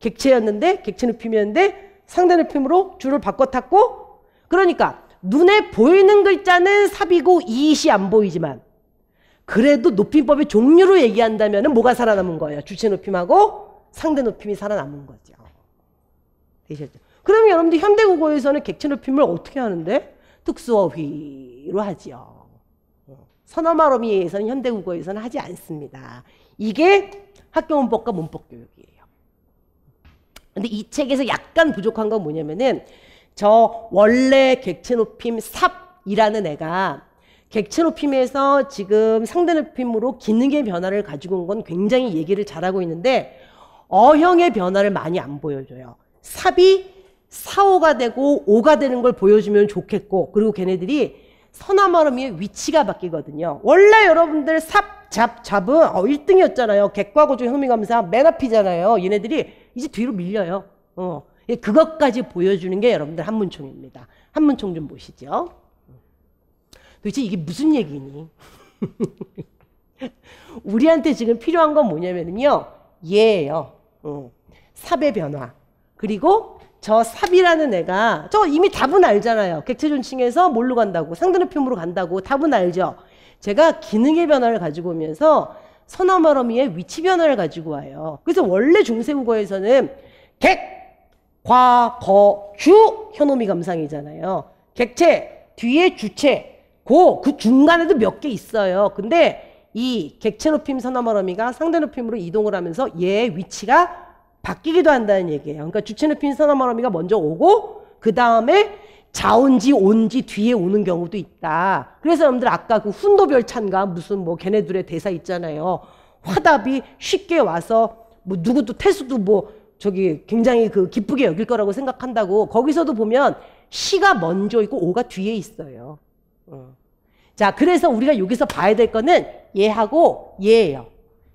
객체였는데 객체 높임이었는데 상대 높임으로 줄을 바꿔 탔고 그러니까 눈에 보이는 글자는 삽이고 이잇이 안 보이지만 그래도 높임법의 종류로 얘기한다면 뭐가 살아남은 거예요? 주체 높임하고 상대 높임이 살아남은 거죠. 되셨죠? 그러면 여러분들 현대국어에서는 객체 높임을 어떻게 하는데? 특수어휘로 하지요. 선어말어미에서는 현대국어에서는 하지 않습니다. 이게 학교문법과 문법교육이에요. 근데 이 책에서 약간 부족한 건 뭐냐면은 저 원래 객체 높임 삽이라는 애가 객체 높임에서 지금 상대 높임으로 기능의 변화를 가지고 온 건 굉장히 얘기를 잘하고 있는데 어형의 변화를 많이 안 보여줘요. 삽이 사오가 되고 오가 되는 걸 보여주면 좋겠고 그리고 걔네들이 선어말어미의 위치가 바뀌거든요. 원래 여러분들 삽, 잡은 1등이었잖아요. 객과고조 혐의감사 맨 앞이잖아요. 얘네들이 이제 뒤로 밀려요. 그것까지 보여주는 게 여러분들 한문총입니다. 한문총 좀 보시죠. 도대체 이게 무슨 얘기니? 우리한테 지금 필요한 건 뭐냐면요. 얘예요. 삽의 변화. 그리고 저 삽이라는 애가 저 이미 답은 알잖아요. 객체 존칭에서 뭘로 간다고? 상대 높임으로 간다고 답은 알죠. 제가 기능의 변화를 가지고 오면서 선어말어미의 위치 변화를 가지고 와요. 그래서 원래 중세국어에서는 객, 과, 거, 주, 현오미 감상이잖아요. 객체, 뒤에 주체, 그 중간에도 몇 개 있어요. 근데 이 객체 높임 선어말어미가 상대 높임으로 이동을 하면서 얘의 위치가 바뀌기도 한다는 얘기예요. 그러니까 주체 높임 선어말어미가 먼저 오고 그 다음에 자온지 온지 뒤에 오는 경우도 있다. 그래서 여러분들 아까 그 훈도별찬가 무슨 뭐 걔네들의 대사 있잖아요. 화답이 쉽게 와서 뭐 누구도 태수도 뭐 저기 굉장히 그 기쁘게 여길 거라고 생각한다고 거기서도 보면 시가 먼저 있고 오가 뒤에 있어요. 자, 그래서 우리가 여기서 봐야 될 거는 얘하고 얘예요.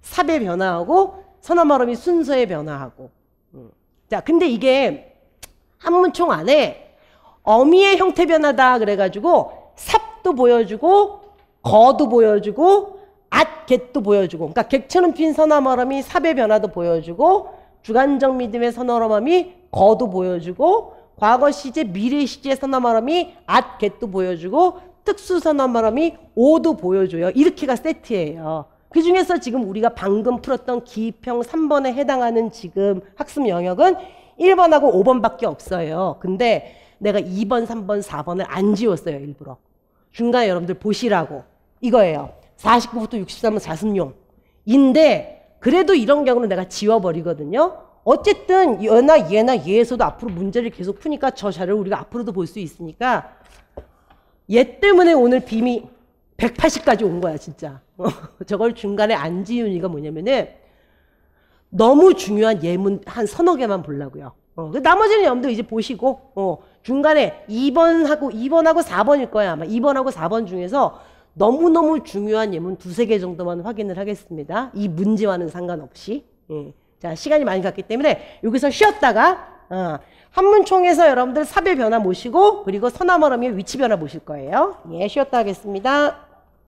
삽의 변화하고 선어말어미 순서의 변화하고. 자, 근데 이게 한문총 안에 어미의 형태 변화다 그래가지고 삽도 보여주고 거도 보여주고 앗get도 보여주고 그러니까 객체는 핀 선어말어미 삽의 변화도 보여주고 주관적 믿음의 선어말어미 거도 보여주고 과거 시제 미래 시제 선어말어미 앗get도 보여주고 특수 선어말어미 오도 보여줘요. 이렇게가 세트예요. 그 중에서 지금 우리가 방금 풀었던 기평 3번에 해당하는 지금 학습 영역은 1번하고 5번밖에 없어요. 근데 내가 2번, 3번, 4번을 안 지웠어요. 일부러. 중간에 여러분들 보시라고. 이거예요. 49부터 63은 자습용인데 그래도 이런 경우는 내가 지워버리거든요. 어쨌든 얘나 얘에서도 앞으로 문제를 계속 푸니까 저 자료를 우리가 앞으로도 볼 수 있으니까 얘 때문에 오늘 빔이 180까지 온 거야 진짜. 저걸 중간에 안 지운 이유가 뭐냐면은 너무 중요한 예문 한 서너 개만 보려고요. 나머지는 여러분들 이제 보시고 중간에 2번하고 4번일 거야. 아마 2번하고 4번 중에서 너무너무 중요한 예문 두세 개 정도만 확인을 하겠습니다. 이 문제와는 상관없이. 자, 시간이 많이 갔기 때문에 여기서 쉬었다가 한문총에서 여러분들 사별 변화 모시고 그리고 서남어럼의 위치 변화 모실 거예요. 예, 쉬었다 하겠습니다.